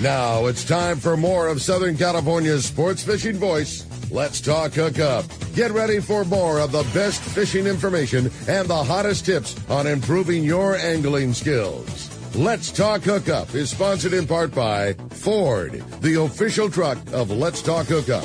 Now it's time for more of Southern California's sports fishing voice. Let's talk Hookup. Get ready for more of the best fishing information and the hottest tips on improving your angling skills. Let's Talk Hookup is sponsored in part by Ford, the official truck of Let's Talk Hookup.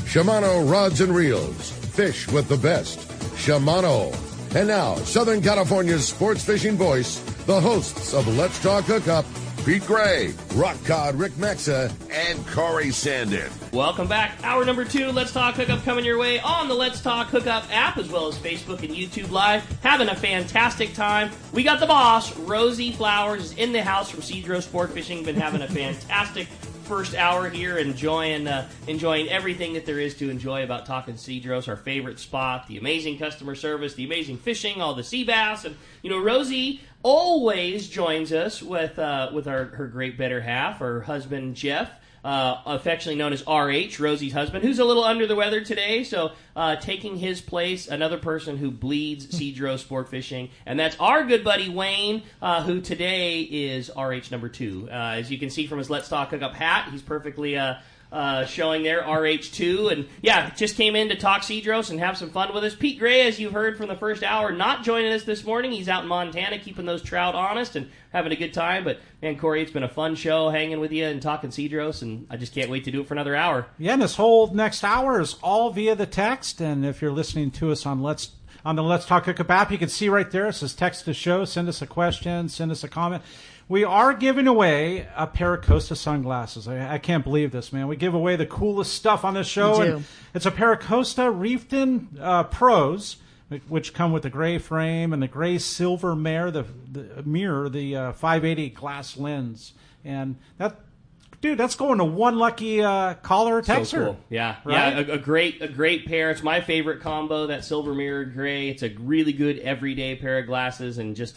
Shimano Rods and Reels. Fish with the best. Shimano. And now, Southern California's sports fishing voice, the hosts of Let's Talk Hookup, Pete Gray, Rock Cod Rick Mexa, and Corey Sandin. Welcome back. Hour number 2, Let's Talk Hookup coming your way on the Let's Talk Hookup app as well as Facebook and YouTube Live. Having a fantastic time. We got the boss, Rosie Flowers, is in the house from Cedros Sportfishing. Been having a fantastic first hour here, enjoying everything that there is to enjoy about talking Cedros, our favorite spot, the amazing customer service, the amazing fishing, all the sea bass, and Rosie always joins us with her great better half, her husband Jeff, affectionately known as RH, Rosie's husband, who's a little under the weather today, so taking his place, another person who bleeds Cedros Sport Fishing, and that's our good buddy Wayne, who today is RH number 2. As you can see from his Let's Talk Hookup hat, he's perfectly showing there, RH2, and yeah, just came in to talk Cedros and have some fun with us. Pete Gray, as you've heard from the first hour, not joining us this morning. He's out in Montana keeping those trout honest and having a good time, but man, Corey, it's been a fun show hanging with you and talking Cedros, and I just can't wait to do it for another hour. Yeah, and this whole next hour is all via the text, and if you're listening to us on the Let's Talk Hookup app, you can see right there, it says text the show, send us a question, send us a comment. We are giving away a pair of Costa sunglasses. I can't believe this, man. We give away the coolest stuff on this show. And it's a pair of Costa Reefed-In Pros, which come with the gray frame and the gray silver mirror, the 580 glass lens. And that's going to one lucky caller or texter. So cool. Yeah, right? Yeah, a great pair. It's my favorite combo, that silver mirror gray. It's a really good everyday pair of glasses, and just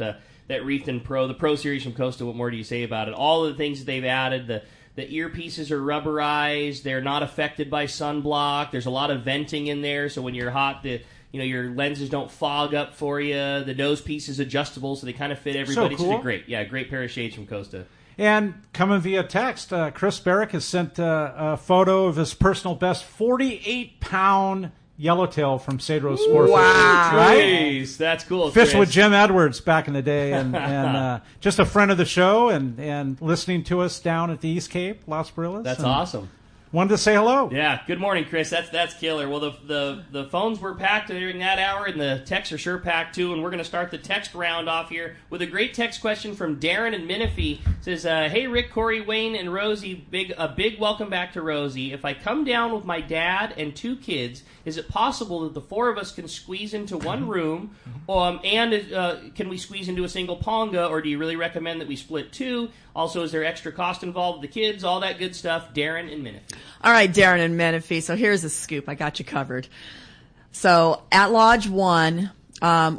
that Reefed-In Pro, the Pro Series from Costa. What more do you say about it? All of the things that they've added, the earpieces are rubberized. They're not affected by sunblock. There's a lot of venting in there, so when you're hot, your lenses don't fog up for you. The nose piece is adjustable, so they kind of fit everybody. So cool. It's great pair of shades from Costa. And coming via text, Chris Barrick has sent a photo of his personal best 48-pound yellowtail from Cedros Sportfishing. Wow. Right? Jeez, that's cool. Fished Chris with Jim Edwards back in the day, and just a friend of the show, and listening to us down at the East Cape, Las Brillas. That's awesome. Wanted to say hello. Yeah, good morning, Chris. That's killer. Well, the phones were packed during that hour, and the texts are sure packed too. And we're going to start the text round off here with a great text question from Darren in Menifee. It says, "Hey Rick, Corey, Wayne, and Rosie. A big welcome back to Rosie. If I come down with my dad and 2 kids, is it possible that the 4 of us can squeeze into one room? And can we squeeze into a single ponga, or do you really recommend that we split 2? Also, is there extra cost involved with the kids? All that good stuff." Darren in Menifee. All right, Darren in Menifee. So here's a scoop. I got you covered. So at Lodge 1,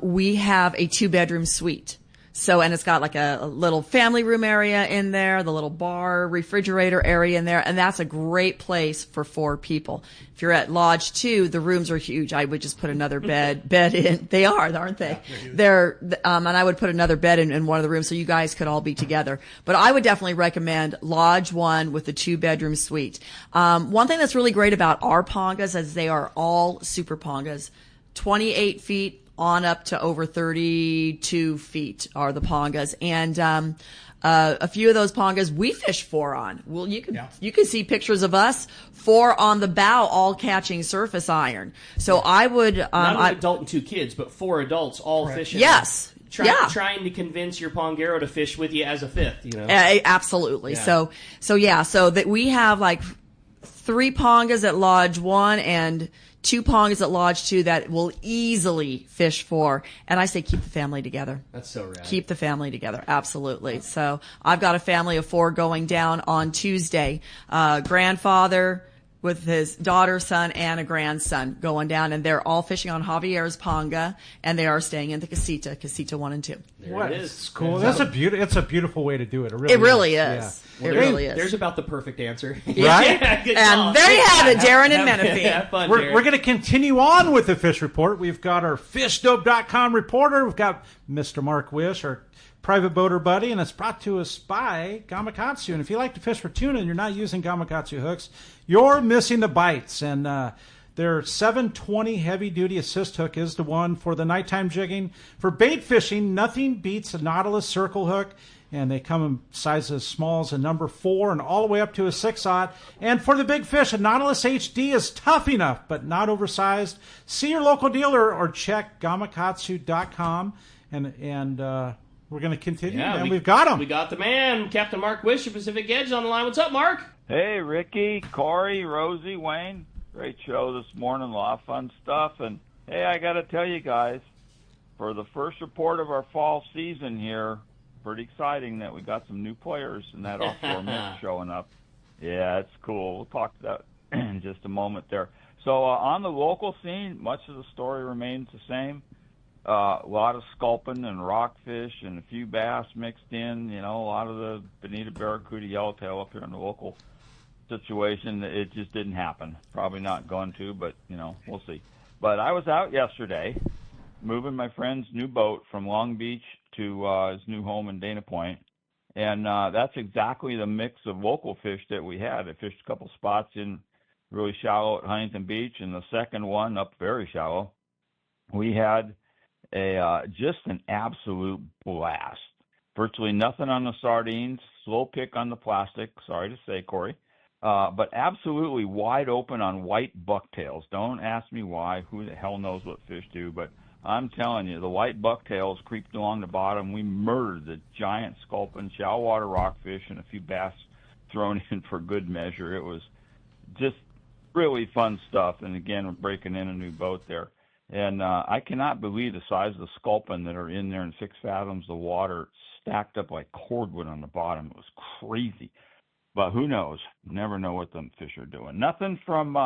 we have a 2-bedroom suite. So, and it's got like a little family room area in there, the little bar, refrigerator area in there, and that's a great place for 4 people. If you're at Lodge 2, the rooms are huge. I would just put another bed in. They are, aren't they? Yeah, they're and I would put another bed in one of the rooms so you guys could all be together. But I would definitely recommend Lodge 1 with the 2-bedroom suite. One thing that's really great about our pongas is they are all super pongas, 28 feet on up to over 32 feet are the pongas. And a few of those pongas we fish 4 on. Well, you can see pictures of us 4 on the bow, all catching surface iron. So I would not an adult and 2 kids, but 4 adults all fishing. Yes. Trying to convince your pongero to fish with you as a 5th, Absolutely. Yeah. So that we have like 3 pongas at Lodge 1 and 2 pongas at Lodge 2 that will easily fish 4. And I say keep the family together. That's so rad. Keep the family together. Absolutely. So I've got a family of 4 going down on Tuesday. Grandfather with his daughter, son, and a grandson going down, and they're all fishing on Javier's Ponga, and they are staying in the Casita 1 and 2. There it is. It's cool. It's a beautiful way to do it. It really is. Well, it really is. There's about the perfect answer. Right? Yeah, good call. And there you have it, Darren and Menifee. Have fun, We're going to continue on with the fish report. We've got our fishdope.com reporter. We've got Mr. Mark Wish, our Private Boater Buddy, and it's brought to us by Gamakatsu. And if you like to fish for tuna and you're not using Gamakatsu hooks, you're missing the bites. And their 720 heavy-duty assist hook is the one for the nighttime jigging. For bait fishing, nothing beats a Nautilus circle hook. And they come in sizes as small as a number 4 and all the way up to a 6/0. And for the big fish, a Nautilus HD is tough enough, but not oversized. See your local dealer or check gamakatsu.com. And we're going to continue. Yeah, and we've got him. We got the man, Captain Mark Wish of Pacific Edge, on the line. What's up, Mark? Hey, Ricky, Corey, Rosie, Wayne. Great show this morning. A lot of fun stuff. And, hey, I got to tell you guys, for the first report of our fall season here, pretty exciting that we got some new players in that offshore mix showing up. Yeah, it's cool. We'll talk to that in just a moment there. So on the local scene, much of the story remains the same. A lot of sculpin and rockfish and a few bass mixed in. You know, a lot of the bonita, barracuda, yellowtail up here in the local situation. It just didn't happen. Probably not going to, but, you know, we'll see. But I was out yesterday moving my friend's new boat from Long Beach to his new home in Dana Point. And that's exactly the mix of local fish that we had. I fished a couple spots in really shallow at Huntington Beach, and the second one up very shallow. We had just an absolute blast. Virtually nothing on the sardines, slow pick on the plastic, sorry to say, Corey, but absolutely wide open on white bucktails. Don't ask me why. Who the hell knows what fish do, but I'm telling you, the white bucktails creeped along the bottom. We murdered the giant sculpin, shallow water rockfish, and a few bass thrown in for good measure. It was just really fun stuff. And again, we're breaking in a new boat there. And I cannot believe the size of the sculpin that are in there in 6 fathoms of water stacked up like cordwood on the bottom. It was crazy. But who knows? Never know what them fish are doing. Nothing from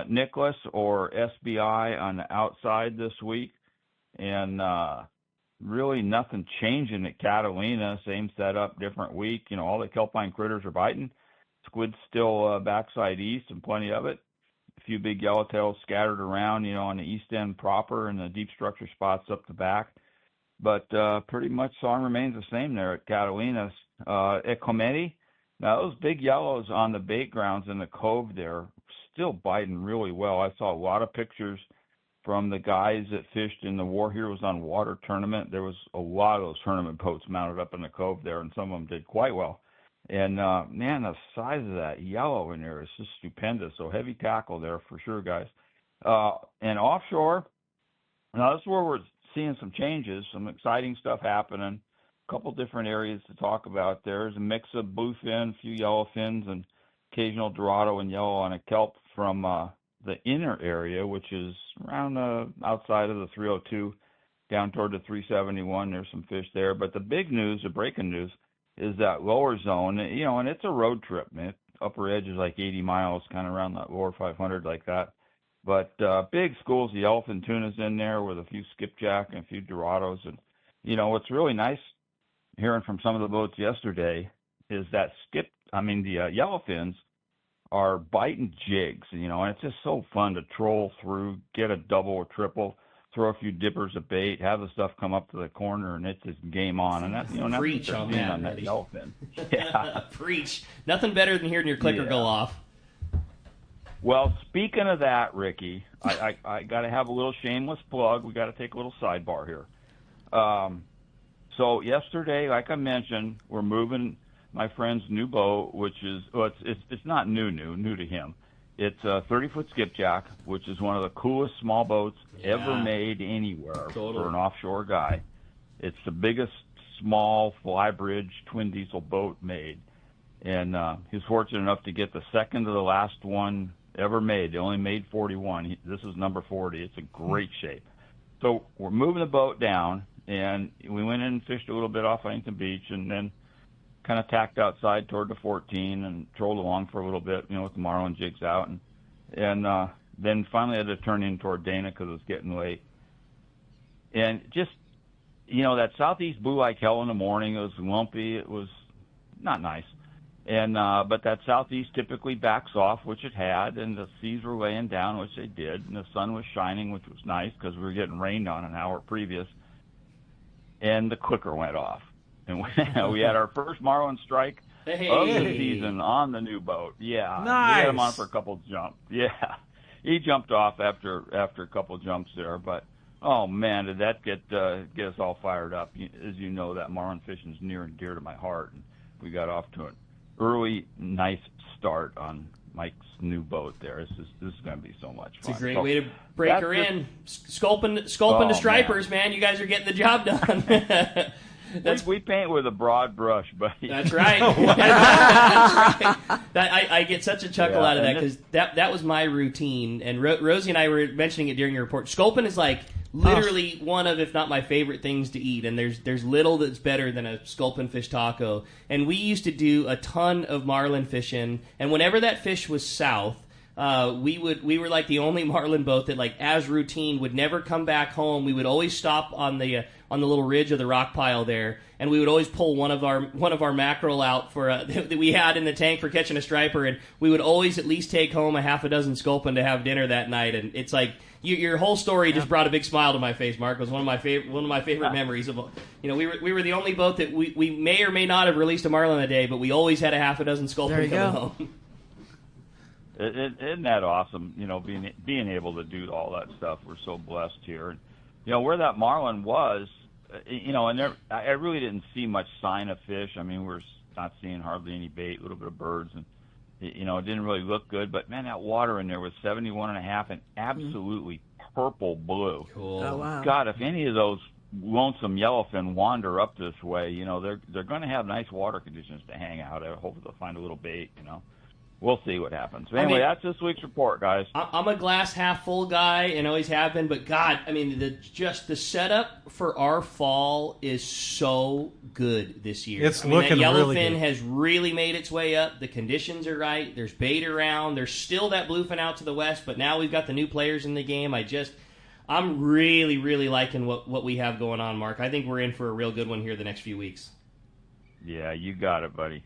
Nicholas or SBI on the outside this week, and really nothing changing at Catalina. Same setup, different week. You know, all the kelpine critters are biting. Squid's still backside east and plenty of it. A few big yellowtails scattered around, you know, on the east end proper and the deep structure spots up the back. But pretty much song remains the same there at Catalina's. At Cometi, now those big yellows on the bait grounds in the cove there still biting really well. I saw a lot of pictures from the guys that fished in the War Heroes on Water tournament. There was a lot of those tournament boats mounted up in the cove there, and some of them did quite well. And, man, the size of that yellow in there is just stupendous. So heavy tackle there for sure, guys. And offshore, now this is where we're seeing some changes, some exciting stuff happening. A couple different areas to talk about. There's a mix of bluefin, a few yellow fins, and occasional dorado and yellow on a kelp from the inner area, which is around outside of the 302 down toward the 371. There's some fish there. But the big news, the breaking news, is that lower zone, you know, and it's a road trip, man. Upper edge is like 80 miles, kind of around that lower 500 like that. But big schools of yellowfin tunas in there with a few skipjack and a few dorados. And, you know, what's really nice hearing from some of the boats yesterday is that the yellowfins are biting jigs, you know, and it's just so fun to troll through, get a double or triple, throw a few dippers of bait, have the stuff come up to the corner, and it's just game on. And that's, you know, Preach on that yellowfin. Yeah. Preach. Nothing better than hearing your clicker go off. Well, speaking of that, Ricky, I got to have a little shameless plug. We got to take a little sidebar here. So yesterday, like I mentioned, we're moving my friend's new boat, which is, well, it's not new to him. It's a 30-foot skipjack, which is one of the coolest small boats ever made anywhere for an offshore guy. It's the biggest small flybridge twin diesel boat made. And he was fortunate enough to get the second to the last one ever made. They only made 41. This is number 40. It's in great shape. So we're moving the boat down, and we went in and fished a little bit off Huntington Beach, and then kind of tacked outside toward the 14 and trolled along for a little bit, you know, with the marlin jigs out. And then finally had to turn in toward Dana because it was getting late. And just, you know, that southeast blew like hell in the morning. It was lumpy. It was not nice. And but that southeast typically backs off, which it had, and the seas were laying down, which they did, and the sun was shining, which was nice because we were getting rained on an hour previous. and the clicker went off. And we had our first marlin strike of the season on the new boat. Yeah. Nice. We had him on for a couple jumps. Yeah. He jumped off after a couple jumps there, but oh man, did that get us all fired up. As you know, that marlin fishing is near and dear to my heart, and we got off to an early, nice start on Mike's new boat there. This is going to be so much fun. It's a great way to break her in. Sculpin to stripers, man. You guys are getting the job done. We paint with a broad brush, buddy. That's right. That's right. I get such a chuckle out of that because that was my routine. And Rosie and I were mentioning it during your report. Sculpin is like literally one of, if not my favorite things to eat. And there's little that's better than a sculpin fish taco. And we used to do a ton of marlin fishing. And whenever that fish was south, we were like the only marlin boat that, like, as routine, would never come back home. We would always stop on the little ridge of the rock pile there, and we would always pull one of our mackerel out for that we had in the tank for catching a striper, and we would always at least take home a half a dozen sculpin to have dinner that night. And it's like your whole story just brought a big smile to my face, Mark. It was one of my favorite memories of, we were the only boat that we may or may not have released a marlin a day, but we always had a half a dozen sculpin coming home. Isn't that awesome? Being able to do all that stuff. We're so blessed here. And, where that marlin was, and there, I really didn't see much sign of fish. I mean, we're not seeing hardly any bait, a little bit of birds, and it didn't really look good. But man, that water in there was 71.5 and absolutely purple blue. Cool. Oh wow! God, if any of those lonesome yellowfin wander up this way, they're going to have nice water conditions to hang out at. Hopefully, they'll find a little bait. We'll see what happens. But anyway, that's this week's report, guys. I'm a glass half full guy and always have been, but God, I mean, the setup for our fall is so good this year. It's looking that really yellowfin good. has really made its way up. The conditions are right. There's bait around. There's still that bluefin out to the west, but now we've got the new players in the game. I'm really, really liking what we have going on, Mark. I think we're in for a real good one here the next few weeks. Yeah, you got it, buddy.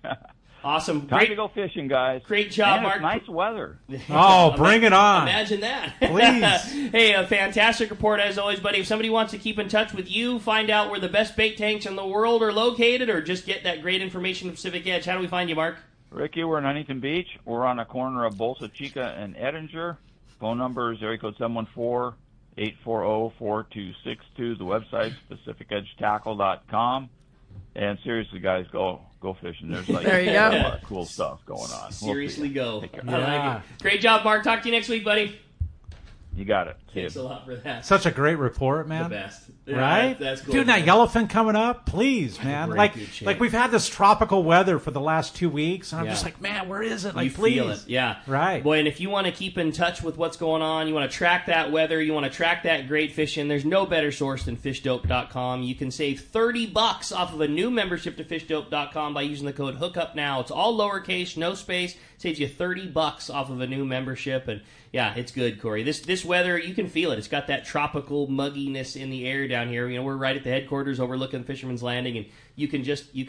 Awesome. Time to go fishing, guys. Great job, and Mark. It's nice weather. Oh, bring it on. Imagine that. Please. Hey, a fantastic report as always, buddy. If somebody wants to keep in touch with you, find out where the best bait tanks in the world are located, or just get that great information from Pacific Edge, how do we find you, Mark? Ricky, we're in Huntington Beach. We're on the corner of Bolsa Chica and Edinger. Phone number is area code 714-840-4262. The website is pacificedgetackle.com. And seriously, guys, go fishing. There's there you go. a lot of cool stuff going on. Seriously, go. Take care. I like it. Great job, Mark. Talk to you next week, buddy. You got it. Thanks a lot for that. Such a great report, man. The best. Right? Yeah, that's cool. Dude, that yellowfin coming up, please, man. We're in good shape. Like we've had this tropical weather for the last 2 weeks, and I'm Yeah. just like, man, where is it? Like, You please. feel it, yeah. Right. Boy, and if you want to keep in touch with what's going on, you want to track that weather, you want to track that great fishing, there's no better source than fishdope.com. You can save $30 off of a new membership to fishdope.com by using the code Hookup now. It's all lowercase, no space. Saves you $30 off of a new membership, and yeah, it's good, Corey. This weather, you can feel it. It's got that tropical mugginess in the air down here. We're right at the headquarters overlooking Fisherman's Landing, and you can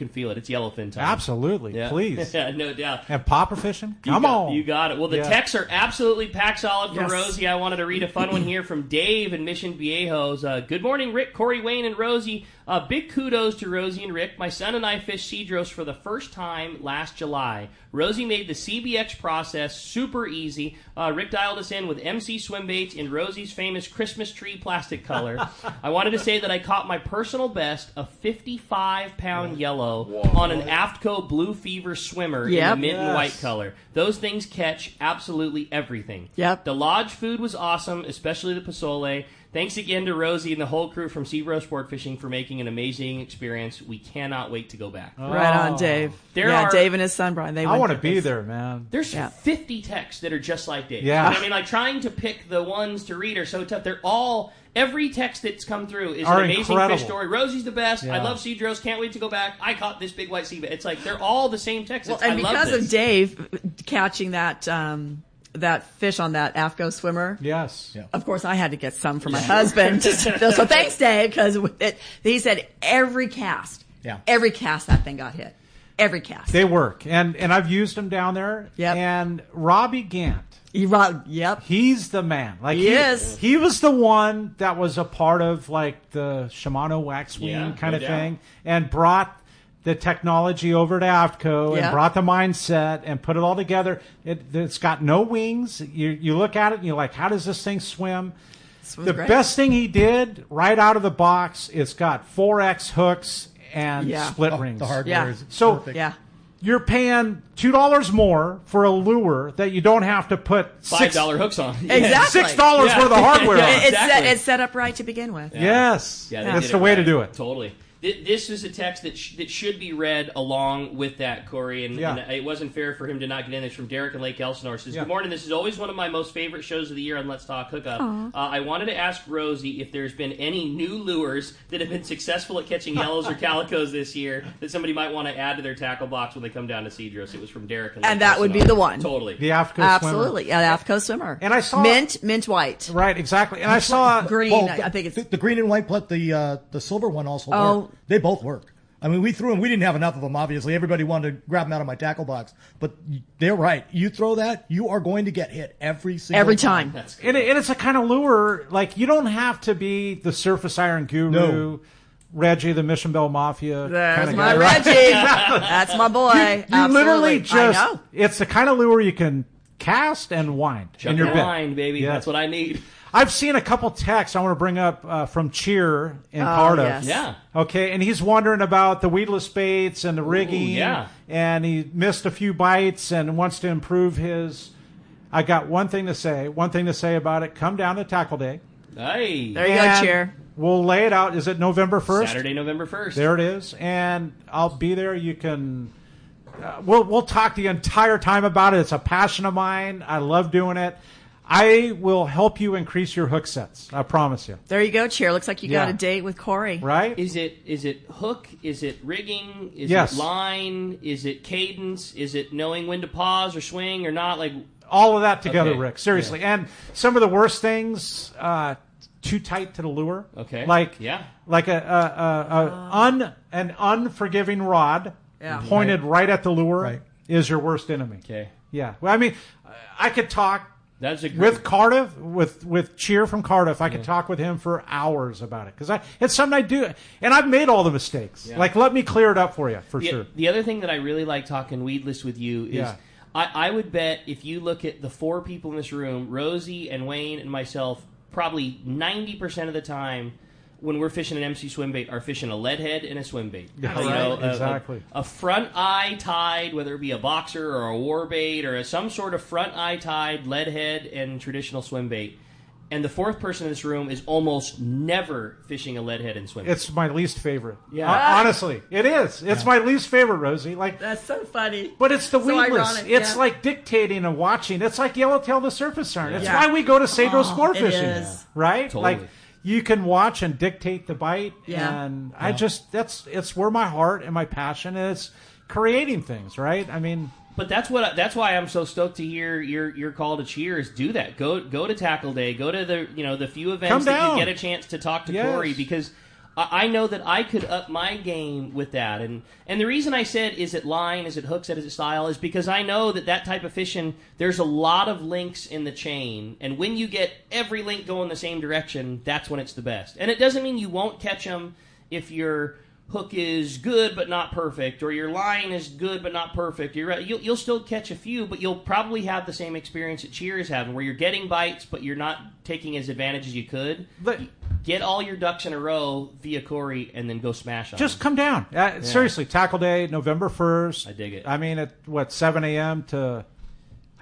feel it. It's yellowfin time. Absolutely. Yeah. Please. No doubt. And popper fishing? Come on. You got it. Well, the Yeah. texts are absolutely packed solid for Yes. Rosie. I wanted to read a fun one here from Dave in Mission Viejos. Good morning, Rick, Corey, Wayne, and Rosie. Big kudos to Rosie and Rick. My son and I fished Cedros for the first time last July. Rosie made the CBX process super easy. Rick dialed us in with MC swim baits in Rosie's famous Christmas tree plastic color. I wanted to say that I caught my personal best, a 55-pound yellow on an Aftco Blue Fever swimmer in the Yep. mint and Yes. white color. Those things catch absolutely everything. Yep. The lodge food was awesome, especially the pozole. Thanks again to Rosie and the whole crew from Cedros Sportfishing for making an amazing experience. We cannot wait to go back. Right on, Dave. There are- Dave and his son Brian. I want to be there, man. There's Yeah. 50 texts that are just like Dave. Yeah. I mean, like, trying to pick the ones to read are so tough. They're all, every text that's come through is Are an amazing incredible. fish story. Rosie's the best. I Yeah. love Cedros. Can't wait to go back. I caught this big white sea bass. It's like, they're all the same text. Well, I and love because this. of Dave catching that fish on that Aftco swimmer. Yes. Yeah. Of course, I had to get some for my husband. So thanks, Dave, because he said every cast Yeah. that thing got hit. every cast. They work, and I've used them down there. Yep. And Robbie Gant, Yep. he's the man. Like He is. He was the one that was a part of like the Shimano wax wing kind no of doubt. thing, and brought the technology over to AFTCO Yeah. and brought the mindset and put it all together. It's got no wings. You look at it and you're like, how does this thing swim? Swims The great. best thing he did right out of the box, it's got 4X hooks and Yeah. split Oh, rings. the hardware Yeah. is So- perfect. Yeah. You're paying $2 more for a lure that you don't have to put $5 hooks on. Exactly. $6 Yeah. worth of hardware on. Exactly. It's set up right to begin with. Yes, Yeah, they that's did the it way to right. do it. Totally. This is a text that should be read along with that, Corey, and it wasn't fair for him to not get in. It's from Derek in Lake Elsinore. Says, Good morning. This is always one of my most favorite shows of the year on Let's Talk Hookup. I wanted to ask Rosie if there's been any new lures that have been successful at catching yellows or calicos this year that somebody might want to add to their tackle box when they come down to Cedros. It was from Derek in Lake And that would be Elsinore. the one. Totally. The AFTCO Absolutely. swimmer. Yeah, AFTCO swimmer. And I saw mint white. right, exactly. And I saw Green. Well, I think it's the green and white, but the silver one also Oh. work. They both work. I mean, we threw them. We didn't have enough of them, obviously. Everybody wanted to grab them out of my tackle box. But they're right. You throw that, you are going to get hit every single time. That's good. and it's a kind of lure, like you don't have to be the surface iron guru, No. Reggie, the Mission Bell Mafia There's kind of my guy. right? Reggie. That's my boy. You Absolutely. literally just, I know. it's the kind of lure you can cast and wind in Chuck your your bit. line, baby. Yes. That's what I need. I've seen a couple texts I want to bring up from Cheer in Cardiff. yes. Yeah. Okay, and he's wondering about the weedless baits and the rigging. yeah. And he missed a few bites and wants to improve his. I got one thing to say about it. Come down to Tackle Day. Hey. There you go, and Cheer. We'll lay it out. Is it November 1st? Saturday, November 1st. There it is. And I'll be there. You can. We'll talk the entire time about it. It's a passion of mine. I love doing it. I will help you increase your hook sets. I promise you. There you go, Cheer. Looks like you got Yeah. a date with Corey. Right? Is it hook? Is it rigging? Is Yes. it line? Is it cadence? Is it knowing when to pause or swing or not? Like, All of that together, Okay. Rick. Seriously. And some of the worst things, too tight to the lure. Okay. Like Yeah. like an unforgiving rod Yeah. pointed right at the lure Right. is your worst enemy. okay, Yeah. Well, I mean, I could talk that's a with Cardiff, with Cheer from Cardiff. I could talk with him for hours about it because it's something I do, and I've made all the mistakes. Yeah. Like, let me clear it up for you for sure. The other thing that I really like talking weedless with you is Yeah. I would bet if you look at the four people in this room, Rosie and Wayne and myself, probably 90% of the time when we're fishing an MC swim bait are fishing a lead head and a swim bait. Yeah, exactly. A front eye tied, whether it be a boxer or a war bait or some sort of front eye tied lead head and traditional swim bait. And the fourth person in this room is almost never fishing a lead head and swim bait. It's my least favorite. Yeah. Honestly, it is. It's my least favorite, Rosie. Like, That's so funny. but it's the So weedless. ironic, It's yeah. like dictating and watching. It's like Yellowtail the surface iron. It's Yeah. why we go to Cedros Sportfishing, is. right? Totally. Like, you can watch and dictate the bite, Yeah. and it's where my heart and my passion is creating things, right? I mean, But that's why I'm so stoked to hear your call to cheer is do that. Go to Tackle Day. Go to the few events Come that down. you get a chance to talk to Yes. Corey, because I know that I could up my game with that. And the reason I said is it line, is it hook set, is it style, is because I know that type of fishing, there's a lot of links in the chain, and when you get every link going the same direction, that's when it's the best. And it doesn't mean you won't catch them if your hook is good but not perfect, or your line is good but not perfect. You'll still catch a few, but you'll probably have the same experience that Cheer is having, where you're getting bites but you're not taking as advantage as you could. But- Get all your ducks in a row via Corey and then go smash on just them. come down. Seriously, Tackle Day, November 1st. I dig it. I mean, at 7 a.m. to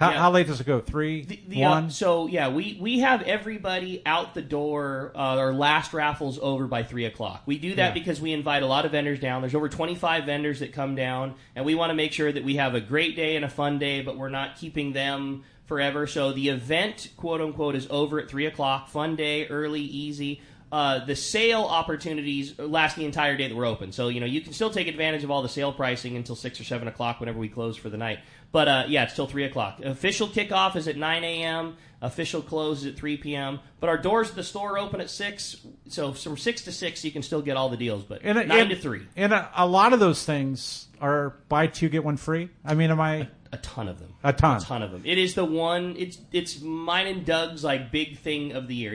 Yeah. how late does it go? 3, 1. So yeah, we have everybody out the door. Our last raffle's over by 3:00. We do that Yeah. because we invite a lot of vendors down. There's over 25 vendors that come down, and we want to make sure that we have a great day and a fun day, but we're not keeping them forever. So the event, quote unquote, is over at 3:00. Fun day, early, easy. The sale opportunities last the entire day that we're open. So, you can still take advantage of all the sale pricing until 6 or 7 o'clock whenever we close for the night. But, it's till 3 o'clock. Official kickoff is at 9 a.m. Official close is at 3 p.m. But our doors to the store open at 6. So from 6 to 6, you can still get all the deals. But 9 to 3. And a lot of those things are buy 2, get 1 free. I mean, A ton of them. A ton of them. It is the one. It's mine and Doug's big thing of the year.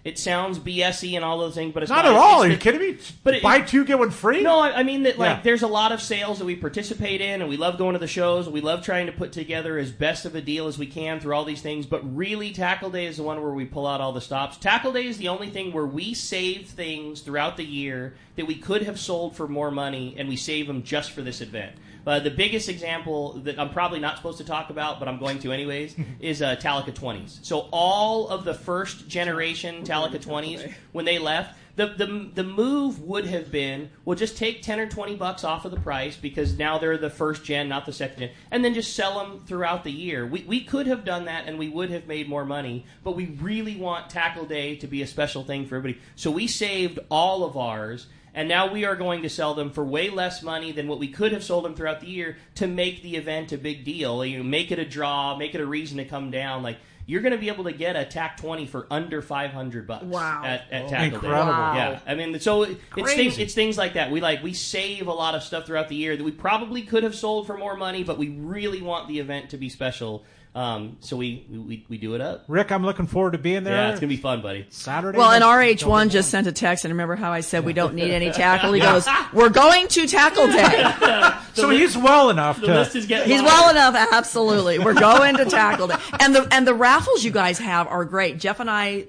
It sounds BS-y and all those things, but it's not at all. Are you kidding me? But buy 2, get 1 free. No, I mean that there's a lot of sales that we participate in, and we love going to the shows. And we love trying to put together as best of a deal as we can through all these things. But really, Tackle Day is the one where we pull out all the stops. Tackle Day is the only thing where we save things throughout the year that we could have sold for more money, and we save them just for this event. The biggest example that I'm probably not supposed to talk about, but I'm going to anyways, is Talica 20s. So all of the first generation Talica 20s, when they left, the move would have been, well, just take 10 or 20 bucks off of the price because now they're the first gen, not the second gen, and then just sell them throughout the year. We could have done that and we would have made more money, but we really want Tackle Day to be a special thing for everybody. So we saved all of ours. And now we are going to sell them for way less money than what we could have sold them throughout the year to make the event a big deal. Make it a draw, make it a reason to come down. You're going to be able to get a TAC 20 for under $500. Wow. At Tackle Day. Incredible. Wow. Yeah. I mean, so it's things like that. We save a lot of stuff throughout the year that we probably could have sold for more money, but we really want the event to be special. So we do it up. Rick, I'm looking forward to being there. Yeah, it's going to be fun, buddy. Saturday. Well, and RH1 just sent a text, and remember how I said we don't need any tackle? He goes, we're going to Tackle Day. So he's well enough The to. list is getting He's longer. well enough, absolutely. We're going to Tackle Day. And the raffles you guys have are great. Jeff and I,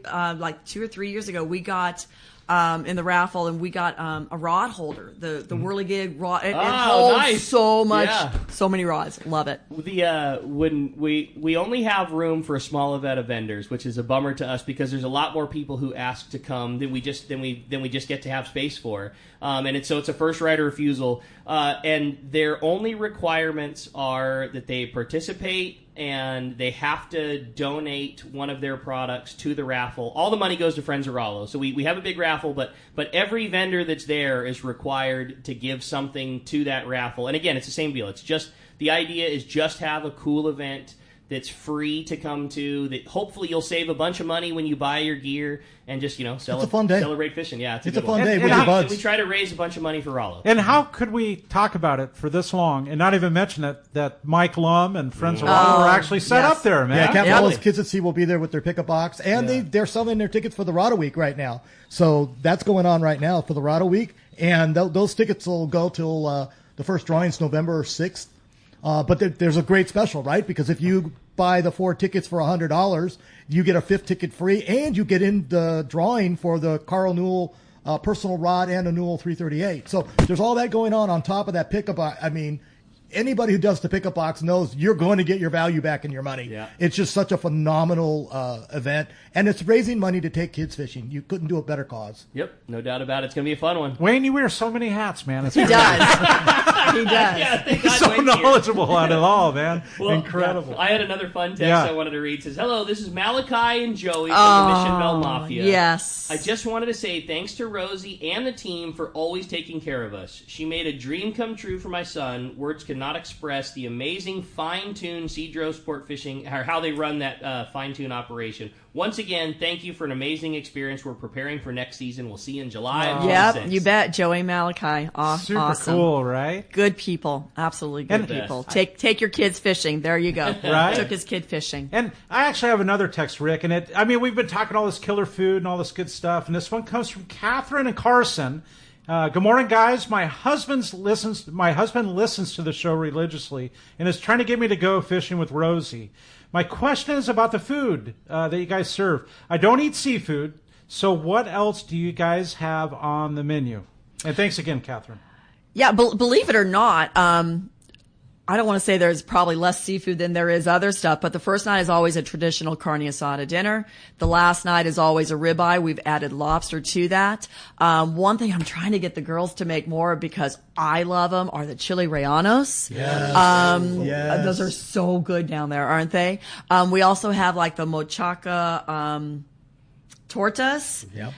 2 or 3 years ago, we got in the raffle, and we got a rod holder, the whirligig rod. It holds nice. so much, Yeah. so many rods. Love it. When we only have room for a small event of vendors, which is a bummer to us because there's a lot more people who ask to come than we just get to have space for. And it's a first right of refusal. And their only requirements are that they participate and they have to donate one of their products to the raffle. All the money goes to Friends of Rollo. So we have a big raffle, but every vendor that's there is required to give something to that raffle. And again, it's the same deal. It's just the idea is just have a cool event that's free to come to, that hopefully you'll save a bunch of money when you buy your gear and just, It's a fun day. celebrate fishing. Yeah, it's a It's a good fun one. day And with your buds. We try to raise a bunch of money for Rollo. And how could we talk about it for this long and not even mention that Mike Lum and Friends of Rollo are actually set yes. up there, man? Yeah, Captain Yeah. Rollo's Kids at Sea will be there with their pickup box, and they're selling their tickets for the Rado Week right now. So that's going on right now for the Rado Week, and those tickets will go till the first drawing's November 6th. But there's a great special, right? Because if you buy the 4 tickets for $100, you get a 5th ticket free, and you get in the drawing for the Carl Newell personal rod and a Newell 338. So there's all that going on top of that pickup. I mean, anybody who does the pickup box knows you're going to get your value back in your money. Yeah. It's just such a phenomenal event, and it's raising money to take kids fishing. You couldn't do a better cause. Yep, no doubt about it. It's going to be a fun one. Wayne, you wear so many hats, man. It's He does. He does. Yeah, thank God so Wayne's here. knowledgeable on it all, man. Well, Incredible. I had another fun text Yeah. I wanted to read. It says, hello, this is Malachi and Joey from the Mission Bell Mafia. Yes. I just wanted to say thanks to Rosie and the team for always taking care of us. She made a dream come true for my son. Words cannot express the amazing fine-tuned Cedros Sportfishing, or how they run that fine-tune operation. Once again, thank you for an amazing experience. We're preparing for next season. We'll see you in July of 26. Yep, you bet. Joey Malachi. Super Awesome. cool, right? Good people. Absolutely good And- people. Take your kids fishing. There you go. Right. Took his kid fishing. And I actually have another text, Rick, and we've been talking all this killer food and all this good stuff, and this one comes from Catherine and Carson. Good morning, guys. My husband listens to the show religiously and is trying to get me to go fishing with Rosie. My question is about the food that you guys serve. I don't eat seafood, so what else do you guys have on the menu? And thanks again, Catherine. Yeah, believe it or not, I don't want to say there's probably less seafood than there is other stuff, but the first night is always a traditional carne asada dinner. The last night is always a ribeye. We've added lobster to that. One thing I'm trying to get the girls to make more of because I love them are the chili rellenos. Yes. Yes. Those are so good down there, aren't they? We also have like the mochaca, tortas. Yep.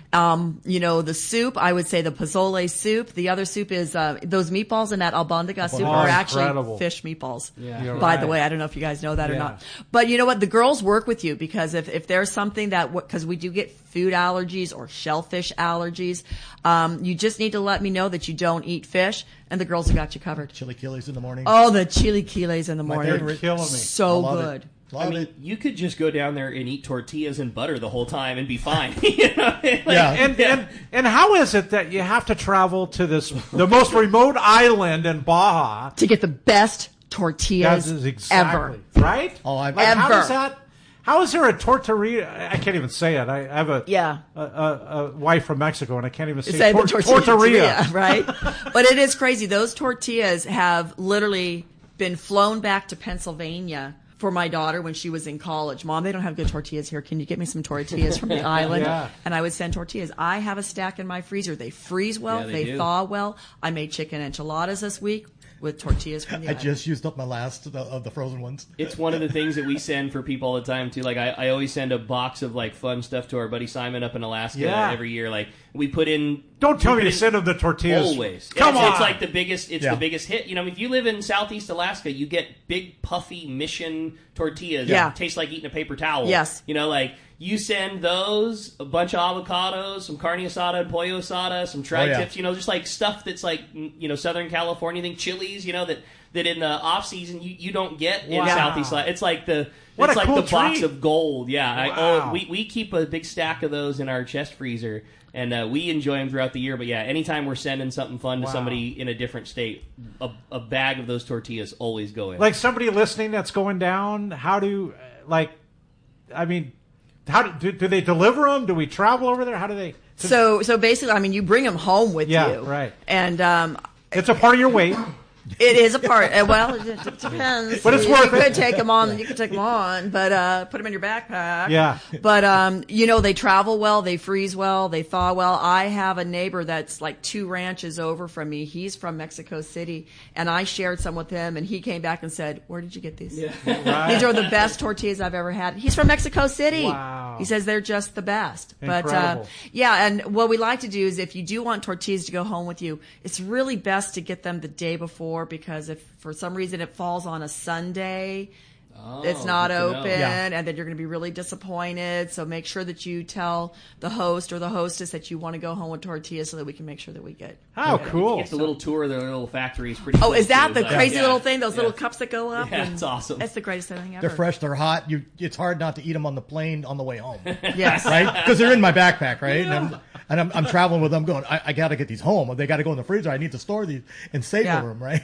The soup, I would say the pozole soup. The other soup is those meatballs in that albondiga soup are actually incredible. fish meatballs. Yeah. By the way, I don't know if you guys know that or Yeah. not. But you know what? The girls work with you because if there's something because we do get food allergies or shellfish allergies, you just need to let me know that you don't eat fish, and the girls have got you covered. Chili Achilles in the morning. Oh, the chili quiles in the My morning. favorite. Killing me. So I love it. good. Love it. You could just go down there and eat tortillas and butter the whole time and be fine. You know? Yeah. And how is it that you have to travel to the most remote island in Baja? To get the best tortillas That is exactly ever. right. Oh, How Ever. does that? How is there a tortilla? I can't even say it. I have a wife from Mexico, and I can't even say Say the tortilla. right? But it is crazy. Those tortillas have literally been flown back to Pennsylvania for my daughter when she was in college. Mom, they don't have good tortillas here. Can you get me some tortillas from the island? Yeah. And I would send tortillas. I have a stack in my freezer. They freeze well. Yeah, they they do. thaw well. I made chicken enchiladas this week with tortillas from the I island. just used up my last of the frozen ones. It's one of the things that we send for people all the time too. Like I always send a box of like fun stuff to our buddy Simon up in Alaska Yeah. every year. Like we put in. Don't tell we me put to in- send them the tortillas. Always. Come on. It's like the biggest. It's Yeah. the biggest hit. You know, if you live in Southeast Alaska, you get big puffy Mission tortillas. Yeah. That taste like eating a paper towel. Yes. You know, like you send those, a bunch of avocados, some carne asada and pollo asada, some tri-tips. yeah. You know, just like stuff that's like Southern California thing, chilies. You know that in the off season you don't get in Wow. Southeast Alaska. It's like the. What it's a like cool the box treat. of gold. Yeah. Wow. We keep a big stack of those in our chest freezer. And we enjoy them throughout the year. But yeah, anytime we're sending something fun to Wow. somebody in a different state, a bag of those tortillas always go in. Like somebody listening that's going down, how do they deliver them? Do we travel over there? How do they? So basically, I mean, you bring them home with Yeah, you. right. And It's a part of your weight. it is a part. Well, it depends. But it's you worth could it. take them on. You could take them on, but put them in your backpack. Yeah. But they travel well. They freeze well. They thaw well. I have a neighbor that's like 2 ranches over from me. He's from Mexico City, and I shared some with him, and he came back and said, "Where did you get these? Right. These are the best tortillas I've ever had." He's from Mexico City. Wow. He says they're just the best. Incredible. But yeah, and what we like to do is if you do want tortillas to go home with you, it's really best to get them the day before, because if for some reason it falls on a Sunday, it's not good to know. open, Yeah. and then you're going to be really disappointed. So make sure that you tell the host or the hostess that you want to go home with tortillas so that we can make sure that we get. How cool. Get the little tour of their little factories. Pretty. Oh, cool, is that too. the Like, crazy yeah. little thing? Those little Yeah. cups that go up? Yeah, and it's awesome. That's the greatest thing ever. They're fresh. They're hot. It's hard not to eat them on the plane on the way home, Yes. right? Because they're in my backpack, right? And I'm traveling with them. Going, I got to get these home. They got to go in the freezer. I need to store these and savor Yeah. them, right?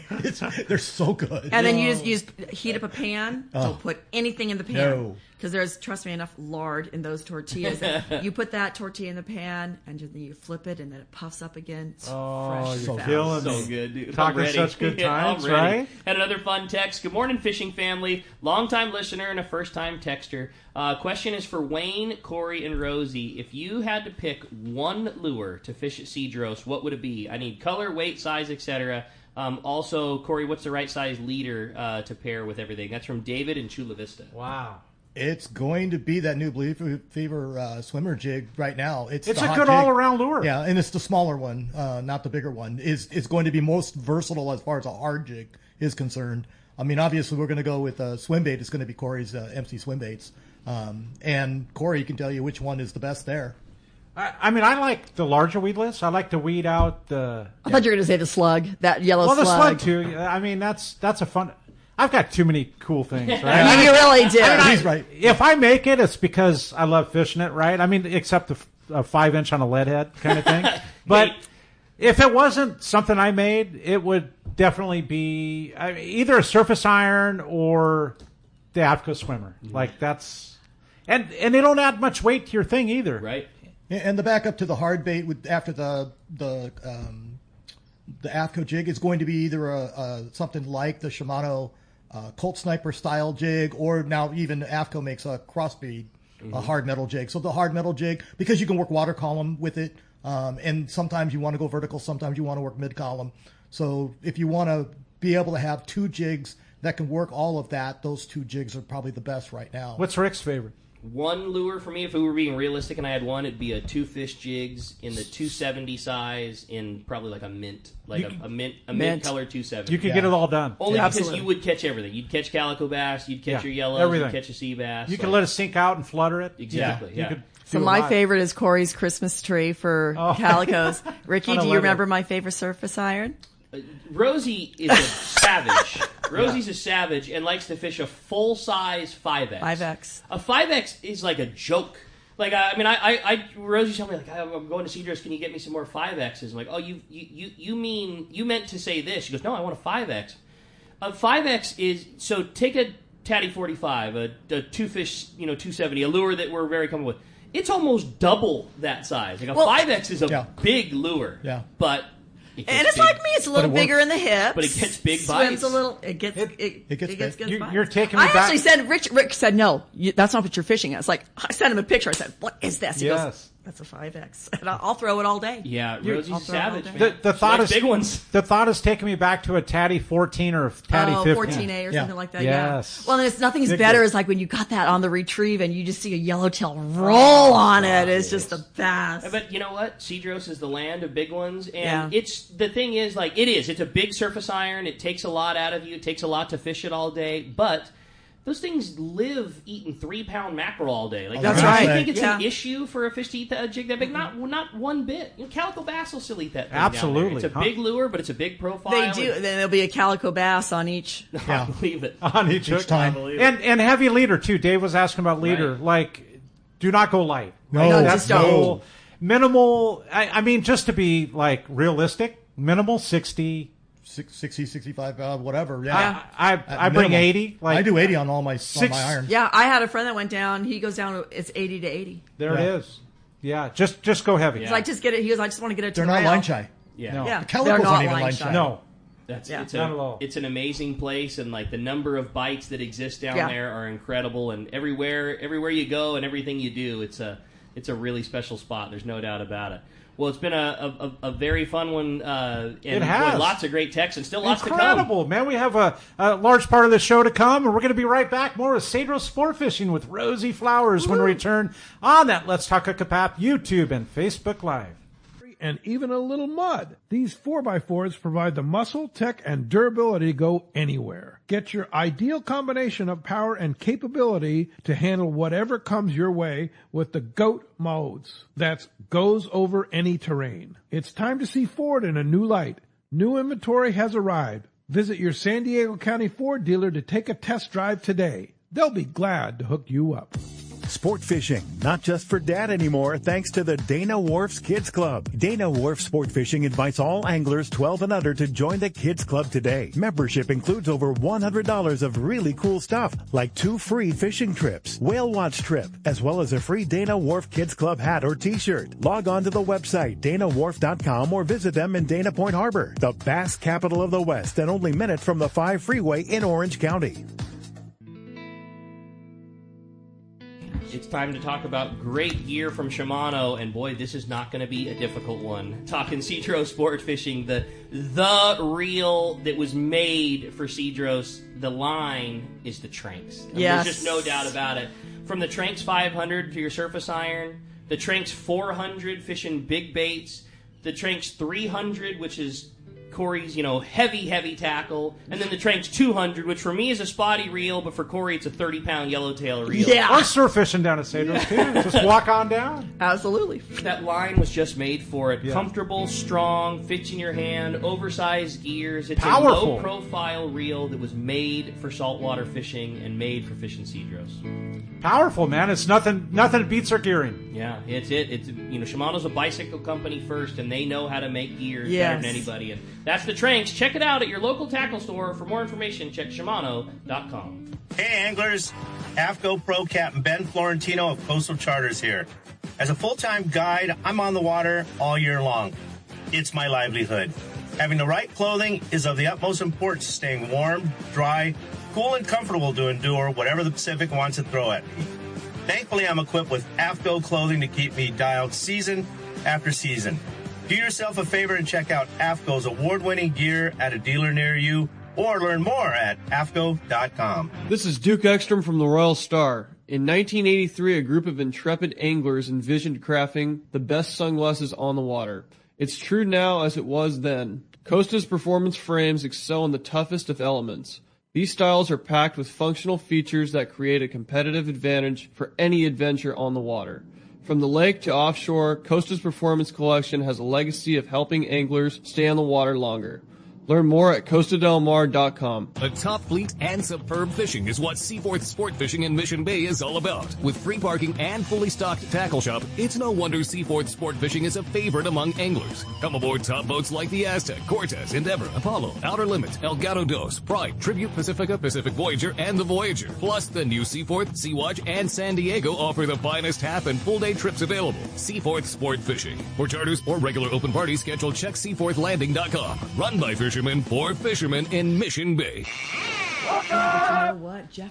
They're so good. And then you just heat up a pan. Don't put anything in the pan. No. Because there's, trust me, enough lard in those tortillas. You put that tortilla in the pan, and then you flip it, and then it puffs up again. It's fresh. you're fast. killing So me. good, dude. Talking I'm ready. such good Yeah, I'm times, ready. right? Had another fun text. Good morning, fishing family. Long-time listener and a first-time texter. Question is for Wayne, Corey, and Rosie. If you had to pick one lure to fish at Cedros, what would it be? I need color, weight, size, etc. Also, Corey, what's the right size leader to pair with everything? That's from David in Chula Vista. Wow. It's going to be that new Blue Fever swimmer jig right now. It's a the hot good jig. all-around lure. Yeah, and it's the smaller one, not the bigger one. It's going to be most versatile as far as a hard jig is concerned. I mean, obviously, we're going to go with swim bait. It's going to be Corey's MC swim baits. And Corey can tell you which one is the best there. I mean, I like the larger weedless. I like to weed out the... I thought you were going to say the slug, that yellow Well, the slug. slug, too. I mean, that's a fun... I've got too many cool things, right? You really do. He's right. If I make it, it's because I love fishing it, right? I mean, except a 5-inch on a lead head kind of thing. But if it wasn't something I made, it would definitely be either a surface iron or the AFCO swimmer. Like that's, and they don't add much weight to your thing either. Right? And the backup to the hard bait after the AFCO jig is going to be either something like the Shimano Colt Sniper style jig, or now even AFCO makes a crossbreed a hard metal jig. So the hard metal jig, because you can work water column with it, and sometimes you want to go vertical, sometimes you want to work mid column. So if you want to be able to have 2 jigs that can work all of that, those 2 jigs are probably the best right now. What's Rick's favorite? One lure for me, if we were being realistic and I had one, it'd be a 2-fish jigs in the 270 size in probably like a mint, a mint colored 270. You could get it all done. Only because you would catch everything. You'd catch calico bass, you'd catch your yellows, everything. you'd catch a sea bass. You can let it sink out and flutter it. Exactly. Yeah. So my favorite is Corey's Christmas tree for calicos. Ricky, do you remember my favorite surface iron? Rosie is a savage. Rosie's a savage and likes to fish a full-size 5X. 5X. A 5X is like a joke. Like, Rosie told me, like, I'm going to Cedros, can you get me some more 5Xs? I'm like, oh, you meant to say this. She goes, no, I want a 5X. A 5X is, so take a Tatty 45, a 2-fish, 270, a lure that we're very comfortable with. It's almost double that size. Like, a 5X is a big lure. Yeah. But... And it's like me; it's a little bigger in the hips, but it gets big swims bites. a little. It gets good bites. You're taking me back. I actually said, Rick said, no, that's not what you're fishing at. It's like I sent him a picture. I said, what is this? He goes, that's a 5X, and I'll throw it all day. Yeah, Rosie's savage. The thought is big ones. The thought is taking me back to a Tatty 14 or a Tatty 15. 14A or something like that. Yes. Yeah. Well, and nothing's better is like when you got that on the retrieve and you just see a yellowtail roll on it. It's just the best. But you know what? Cedros is the land of big ones, and the thing is, like, it's a big surface iron. It takes a lot out of you. It takes a lot to fish it all day, but those things live eating 3-pound mackerel all day. Like, that's right. I think it's an issue for a fish to eat a jig that big. Not one bit. Calico bass will still eat that thing. Absolutely. It's a big lure, but it's a big profile. They do. Then there'll be a calico bass on each. I believe it. On each time. And heavy leader, too. Dave was asking about leader. Right. Like, do not go light. No, just don't. Minimal, I mean, just to be, like, realistic, minimal 60... 60, 65, whatever. Yeah. I bring 80. Like, I do 80 on all my irons. Yeah, I had a friend that went down. He goes down. It's 80 to 80. There it is. Yeah, just go heavy. He's like, just get it. He goes, I just want to get it to They're not line shy. Yeah. No. Yeah. The calicos aren't even line shy. No. It's not at all. It's an amazing place, and like the number of bites that exist down there are incredible. And everywhere you go and everything you do, it's a really special spot. There's no doubt about it. Well, it's been a very fun one. And it has. Boy, lots of great texts and still lots to come. Incredible, man. We have a large part of the show to come, and we're going to be right back. More of Cedros Sport Fishing with Rosie Flowers when we return on that Let's Talk Hookup app, YouTube, and Facebook Live. And even a little mud. These 4x4s provide the muscle, tech, and durability to go anywhere. Get your ideal combination of power and capability to handle whatever comes your way with the GOAT modes. That's goes over any terrain. It's time to see Ford in a new light. New inventory has arrived. Visit your San Diego County Ford dealer to take a test drive today. They'll be glad to hook you up. Sport fishing, not just for dad anymore, thanks to the Dana Wharf's Kids Club. Dana Wharf Sport Fishing invites all anglers 12 and under to join the Kids Club today. Membership includes over $100 of really cool stuff, like 2 free fishing trips, whale watch trip, as well as a free Dana Wharf Kids Club hat or t-shirt. Log on to the website, danawharf.com, or visit them in Dana Point Harbor, the bass capital of the West and only minutes from the 5 freeway in Orange County. It's time to talk about great gear from Shimano, and boy, this is not going to be a difficult one. Talking Cedros Sport Fishing, the reel that was made for Cedros, the line is the Tranks. Yes. There's just no doubt about it. From the Tranks 500 to your surface iron, the Tranks 400 fishing big baits, the Tranks 300, which is Corey's, heavy tackle, and then the Tranks 200, which for me is a spotty reel, but for Corey it's a 30-pound yellowtail reel. Yeah. Or surf fishing down at Cedros, too. Just walk on down. Absolutely. That line was just made for it. Yeah. Comfortable, strong, fits in your hand, oversized gears. It's powerful. A low-profile reel that was made for saltwater fishing and made for fishing Cedros. Powerful, man. It's nothing beats our gearing. Yeah, it's Shimano's a bicycle company first, and they know how to make gears better than anybody. And that's the Tranks. Check it out at your local tackle store. For more information, check Shimano.com. Hey anglers, AFCO Pro Captain Ben Florentino of Coastal Charters here. As a full-time guide, I'm on the water all year long. It's my livelihood. Having the right clothing is of the utmost importance to staying warm, dry, cool, and comfortable to endure whatever the Pacific wants to throw at me. Thankfully, I'm equipped with AFCO clothing to keep me dialed season after season. Do yourself a favor and check out AFCO's award-winning gear at a dealer near you, or learn more at AFCO.com. This is Duke Ekstrom from the Royal Star. In 1983, a group of intrepid anglers envisioned crafting the best sunglasses on the water. It's true now as it was then. Costa's performance frames excel in the toughest of elements. These styles are packed with functional features that create a competitive advantage for any adventure on the water. From the lake to offshore, Costa's Performance Collection has a legacy of helping anglers stay on the water longer. Learn more at costadelmar.com. A top fleet and superb fishing is what Seaforth Sport Fishing in Mission Bay is all about. With free parking and fully stocked tackle shop, it's no wonder Seaforth Sport Fishing is a favorite among anglers. Come aboard top boats like the Aztec, Cortez, Endeavor, Apollo, Outer Limits, El Gato Dos, Pride, Tribute, Pacifica, Pacific Voyager, and the Voyager. Plus, the new Seaforth, Sea-Watch, and San Diego offer the finest half and full day trips available. Seaforth Sport Fishing. For charters or regular open parties, schedule check seaforthlanding.com. Run by fishermen for fishermen in Mission Bay.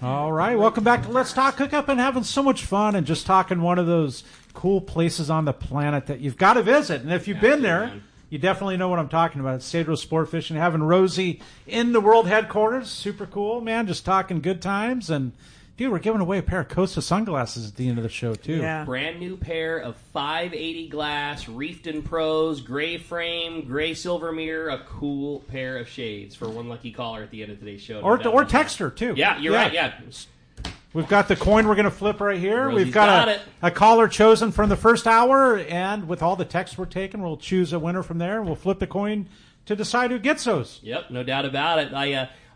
All right, welcome back to Let's Talk Hookup, and having so much fun and just talking one of those cool places on the planet that you've got to visit. And if you've been there, you definitely know what I'm talking about. It's Cedros Sport Fishing, having Rosie in the world headquarters. Super cool, man. Just talking good times. And dude, we're giving away a pair of Costa sunglasses at the end of the show, too. Yeah. Brand new pair of 580 glass, reefed in pros, gray frame, gray silver mirror, a cool pair of shades for one lucky caller at the end of today's show. Or texter, too. Yeah, you're right, yeah. We've got the coin we're going to flip right here. Rosie's We've got it. a caller chosen from the first hour, and with all the texts we're taking, we'll choose a winner from there. We'll flip the coin to decide who gets those. Yep, no doubt about it.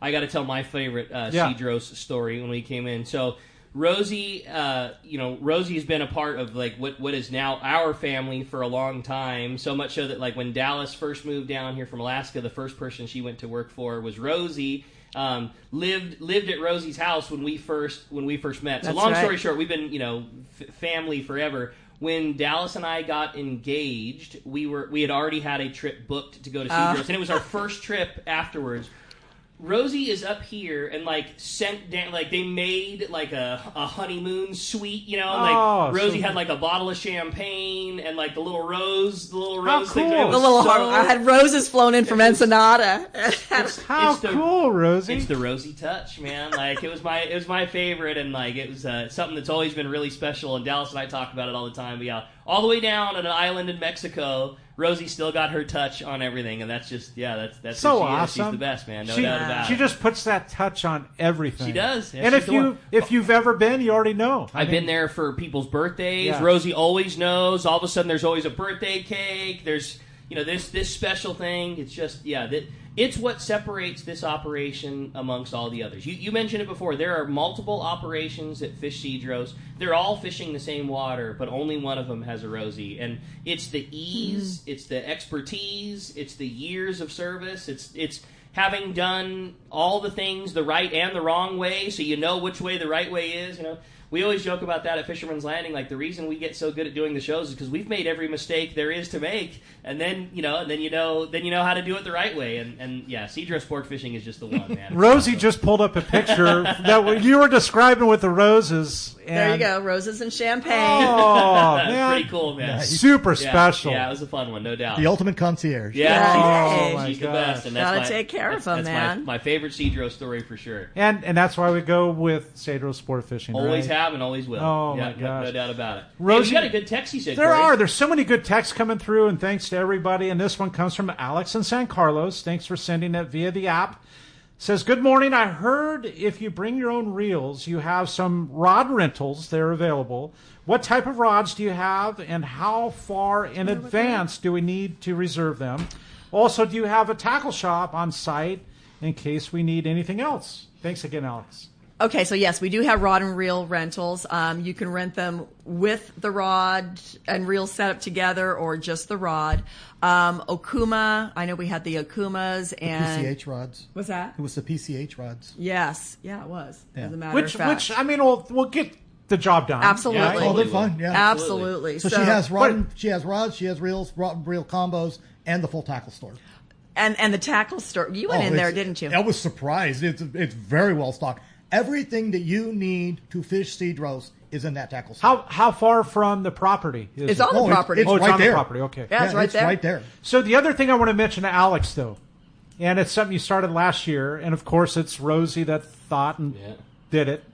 I got to tell my favorite Cedros story when we came in. So Rosie, Rosie has been a part of like what is now our family for a long time. So much so that like when Dallas first moved down here from Alaska, the first person she went to work for was Rosie. Lived at Rosie's house when we first met. So That's long right. story short, we've been family forever. When Dallas and I got engaged, we had already had a trip booked to go to Cedros, and it was our first trip afterwards. Rosie is up here and like sent down, like they made like a honeymoon suite, Rosie had like a bottle of champagne and like the little rose How thing. cool. I had roses flown in from Ensenada. How cool, Rosie. It's the Rosie touch, man. Like it was my favorite, and like it was something that's always been really special. And Dallas and I talk about it all the time. But yeah, all the way down on an island in Mexico, Rosie still got her touch on everything, and that's just that's so who she awesome. is. She's the best, man. No doubt about it. She just puts that touch on everything. She does. Yeah, and she's if you've ever been, you already know. I've been there for people's birthdays. Yeah. Rosie always knows. All of a sudden, there's always a birthday cake. There's this special thing. It's just it's what separates this operation amongst all the others. You mentioned it before. There are multiple operations that fish Cedros. They're all fishing the same water, but only one of them has a Rosie. And it's the ease, it's the expertise, it's the years of service, it's having done all the things the right and the wrong way, so you know which way the right way is. We always joke about that at Fisherman's Landing. Like the reason we get so good at doing the shows is because we've made every mistake there is to make, and then you know how to do it the right way. And yeah, Cedros Sport Fishing is just the one, man. Rosie just pulled up a picture that you were describing with the roses. And there you go, roses and champagne. Oh, man. Pretty cool, man. Nice. Super special. Yeah, it was a fun one, no doubt. The ultimate concierge. Yeah, she's the best. And Gotta take care of them, man. That's my favorite Cedros story for sure. And that's why we go with Cedros Sport Fishing. Always right? have and always will. Oh, yeah, my gosh. No doubt about it. Rosie, we got a good text, you said, There Corey. are. There's so many good texts coming through, and thanks to everybody. And this one comes from Alex in San Carlos. Thanks for sending it via the app. Says, good morning. I heard if you bring your own reels, you have some rod rentals. They're available. What type of rods do you have, and how far in advance do we need to reserve them? Also, do you have a tackle shop on site in case we need anything else? Thanks again, Alex. Okay, so yes, we do have rod and reel rentals. You can rent them with the rod and reel set up together, or just the rod. Okuma, I know we had the Okumas and PCH rods. What's that? It was the PCH rods. Yes, yeah, it was. Yeah. As a matter of fact. Which I mean, we'll get the job done. Absolutely. Yeah, Oh, they're fun. Yeah, Absolutely. So she has rods, she has reels, rod and reel combos, and the full tackle store. And the tackle store. You went in there, didn't you? I was surprised. It's very well stocked. Everything that you need to fish Cedros is in that tackle store. How far from the property is It's it? on the property. It's It's right on there. the property. Okay. Yeah, it's right there. right there. So the other thing I want to mention to Alex, though, and it's something you started last year, and of course it's Rosie that thought and did it,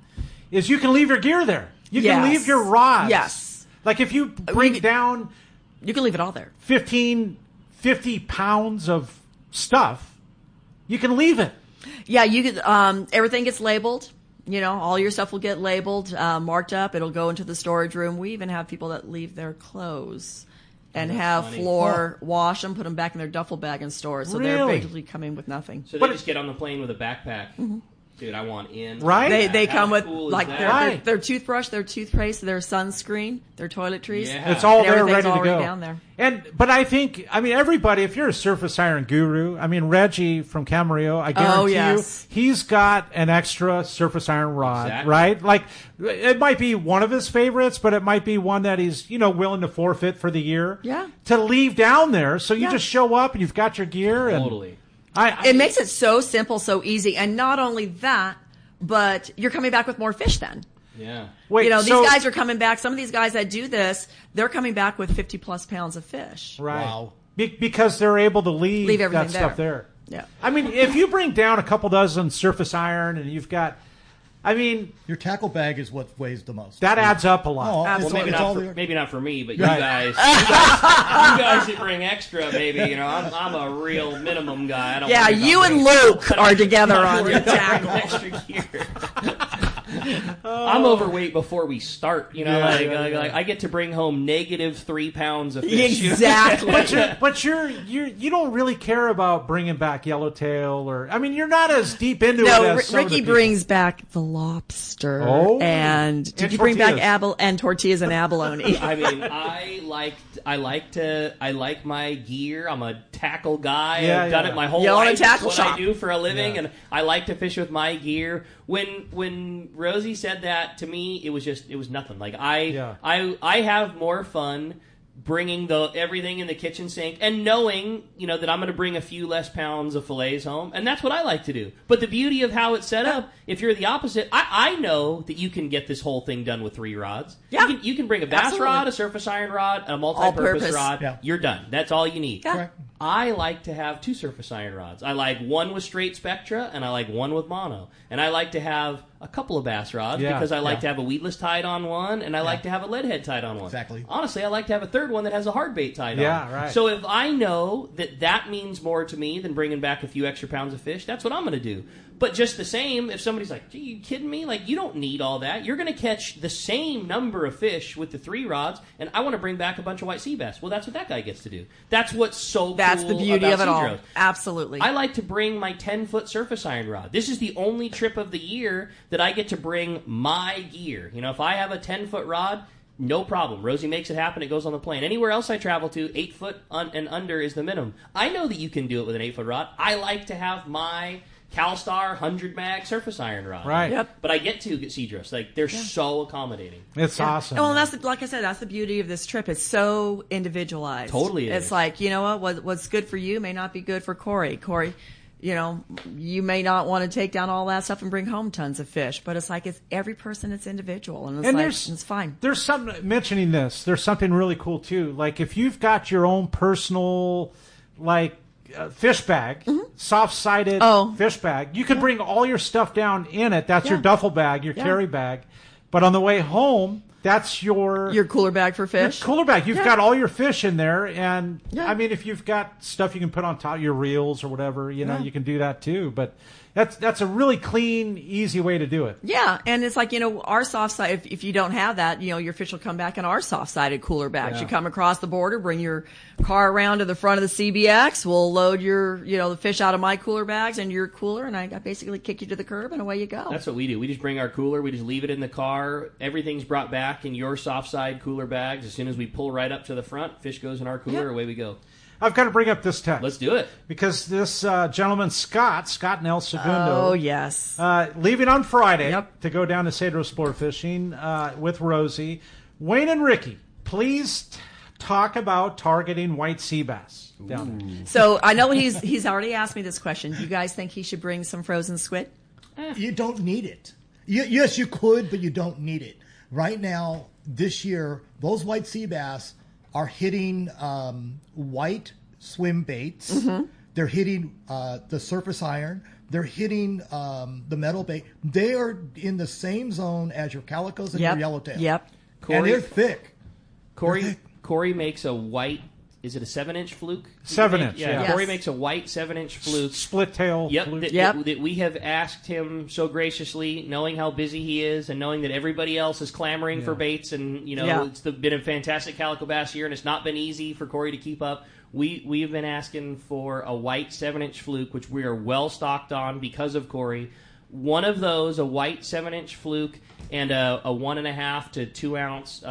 is you can leave your gear there. You can leave your rods. Yes. Like if you bring down... You can leave it all there. 50 pounds of stuff, you can leave it. Yeah, you could. Everything gets labeled. All your stuff will get labeled, marked up. It'll go into the storage room. We even have people that leave their clothes and have floor wash them, put them back in their duffel bag and store it. So they're basically coming with nothing. So they just get on the plane with a backpack. Mm-hmm. Dude, I want in. Right? They come with their toothbrush, their toothpaste, their sunscreen, their toiletries. Yeah. It's all there, ready to go. Down there. But I think, everybody, if you're a surface iron guru, Reggie from Camarillo, I guarantee you, he's got an extra surface iron rod, right? Like, it might be one of his favorites, but it might be one that he's, willing to forfeit for the year. Yeah. To leave down there, so you just show up and you've got your gear. Totally. It makes it so simple, so easy. And not only that, but you're coming back with more fish then. Yeah. Wait, these guys are coming back. Some of these guys that do this, they're coming back with 50-plus pounds of fish. Right. Wow. Because they're able to leave that stuff there. Yeah. If you bring down a couple dozen surface iron and you've got... your tackle bag is what weighs the most. That adds up a lot. Well, maybe not for me, but you guys that bring extra, maybe. I'm a real minimum guy. I don't you and Luke are together on your tackle. Extra gear. I'm overweight before we start. I get to bring home negative 3 pounds of fish. Exactly. but you don't really care about bringing back yellowtail or you're not as deep into it as Ricky brings back the lobster. Oh, and did you bring back tortillas and abalone? I like my gear. I'm a tackle guy. I've done it my whole life. It's what I do for a living, and I like to fish with my gear. When Rosie said that to me, it was nothing. Like I have more fun bringing everything in the kitchen sink and knowing, that I'm going to bring a few less pounds of fillets home. And that's what I like to do. But the beauty of how it's set up, if you're the opposite, I know that you can get this whole thing done with 3 rods. Yeah. You can bring a bass rod, a surface iron rod, a multi-purpose rod. Yeah. You're done. That's all you need. Yeah. I like to have 2 surface iron rods. I like one with straight spectra, and I like one with mono. And I like to have a couple of bass rods because I like to have a weedless tied on one, and I like to have a lead head tied on one. Exactly. Honestly, I like to have a third one that has a hard bait tied on. Yeah, right. So if I know that means more to me than bringing back a few extra pounds of fish, that's what I'm going to do. But just the same, if somebody's like, "Gee, you kidding me? Like, you don't need all that. You're going to catch the same number of fish with the 3 rods, and I want to bring back a bunch of white sea bass." Well, that's what that guy gets to do. That's what's so That's cool the beauty about of it all. Cedros. Absolutely. I like to bring my 10-foot surface iron rod. This is the only trip of the year that I get to bring my gear. If I have a 10-foot rod, no problem. Rosie makes it happen. It goes on the plane. Anywhere else I travel to, 8 foot and under is the minimum. I know that you can do it with an 8-foot rod. I like to have my CalStar 100 mag surface iron rod. Right. Yep. But I get Cedros. Like, they're so accommodating. It's awesome. Well, and like I said, that's the beauty of this trip. It's so individualized. Totally It's like, what's good for you may not be good for Corey. Corey, you may not want to take down all that stuff and bring home tons of fish, but it's like every person is individual, and it's fine. There's something, mentioning this, there's something really cool too. Like if you've got your own personal, fish bag, soft-sided fish bag, you can bring all your stuff down in it. That's your duffel bag, your carry bag. But on the way home, that's your cooler bag for fish. Your cooler bag. You've got all your fish in there, and if you've got stuff you can put on top, your reels or whatever, you can do that too. But that's a really clean, easy way to do it. Yeah, and it's like, our soft side, if you don't have that, your fish will come back in our soft-sided cooler bags. Yeah. You come across the border, bring your car around to the front of the CBX, we'll load your, the fish out of my cooler bags and your cooler, and I basically kick you to the curb, and away you go. That's what we do. We just bring our cooler, we just leave it in the car, everything's brought back in your soft-side cooler bags. As soon as we pull right up to the front, fish goes in our cooler, away we go. I've got to bring up this text. Let's do it. Because this gentleman, Scott in El Segundo. Oh, yes. Leaving on Friday to go down to Cedros Sport Fishing with Rosie. Wayne and Ricky, please talk about targeting white sea bass down there. So I know he's already asked me this question. Do you guys think he should bring some frozen squid? You don't need it. Yes, you could, but you don't need it. Right now, this year, those white sea bass are hitting white swim baits. Mm-hmm. They're hitting the surface iron. they're hitting the metal bait. They are in the same zone as your calicos and your yellowtail. Yep. And they're thick. Corey makes a white. Is it a 7-inch fluke? 7-inch. Yeah. Yes. Corey makes a white 7-inch fluke. Split tail. Yep. Fluke. That we have asked him so graciously, knowing how busy he is, and knowing that everybody else is clamoring for baits, and it's been a fantastic calico bass year, and it's not been easy for Corey to keep up. We have been asking for a white 7-inch fluke, which we are well stocked on because of Corey. One of those, a white 7-inch fluke, and a 1.5 to 2 ounce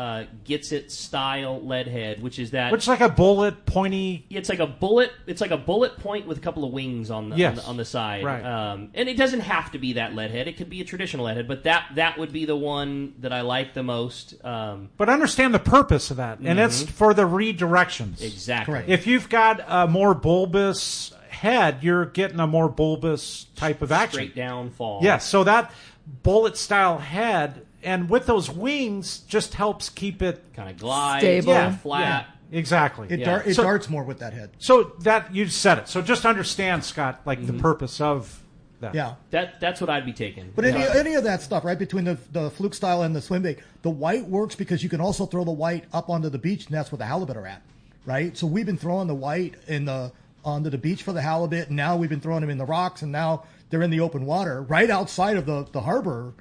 gets it style lead head, which is like a bullet pointy. It's like a bullet. It's like a bullet point with a couple of wings on the side. Right. And it doesn't have to be that lead head. It could be a traditional lead head, but that would be the one that I like the most. But understand the purpose of that, and it's for the redirections. Exactly. Correct. If you've got a more bulbous head, you're getting a more bulbous type of action. Straight down fall. Yes, so that bullet style head, and with those wings, just helps keep it kind of glide, stable, flat. Yeah, exactly. It darts more with that head. So that you said it. So just understand, Scott, like the purpose of that. Yeah. That's what I'd be taking. But any of that stuff, right, between the fluke style and the swim bait, the white works because you can also throw the white up onto the beach, and that's where the halibut are at, right? So we've been throwing the white onto the beach for the halibut, and now we've been throwing them in the rocks, and now they're in the open water right outside of the harbor.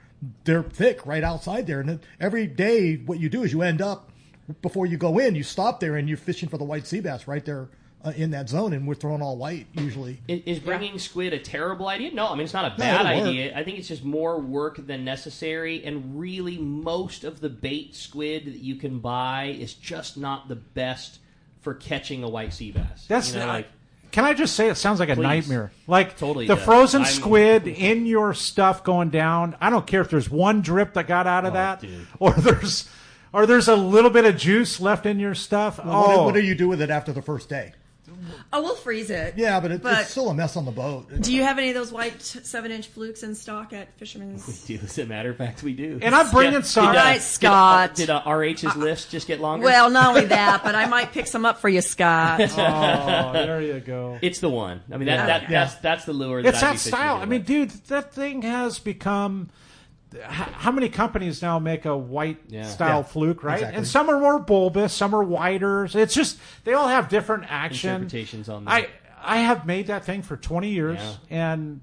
They're thick right outside there. And then every day what you do is you end up, before you go in, you stop there and you're fishing for the white sea bass right there in that zone, and we're throwing all white usually. Is bringing squid a terrible idea? No, I mean, it's not a bad idea. I think it's just more work than necessary, and really most of the bait squid that you can buy is just not the best for catching a white sea bass. Can I just say it sounds like a nightmare? Like totally the does. frozen squid in your stuff going down. I don't care if there's one drip that got out of that, dude. or there's a little bit of juice left in your stuff. Well, what do you do with it after the first day? Oh, we'll freeze it. Yeah, but it's still a mess on the boat. Do you have any of those white 7-inch flukes in stock at Fisherman's? We do. As a matter of fact, we do. And I'm bringing some. All right, Scott. Did RH's list just get longer? Well, not only that, but I might pick some up for you, Scott. Oh, there you go. It's the one. I mean, that's the lure. That It's that style. I mean, dude, that thing has become. How many companies now make a white style fluke, right? Exactly. And some are more bulbous, some are whiter. It's just they all have different action interpretations on that. I have made that thing for 20 years, and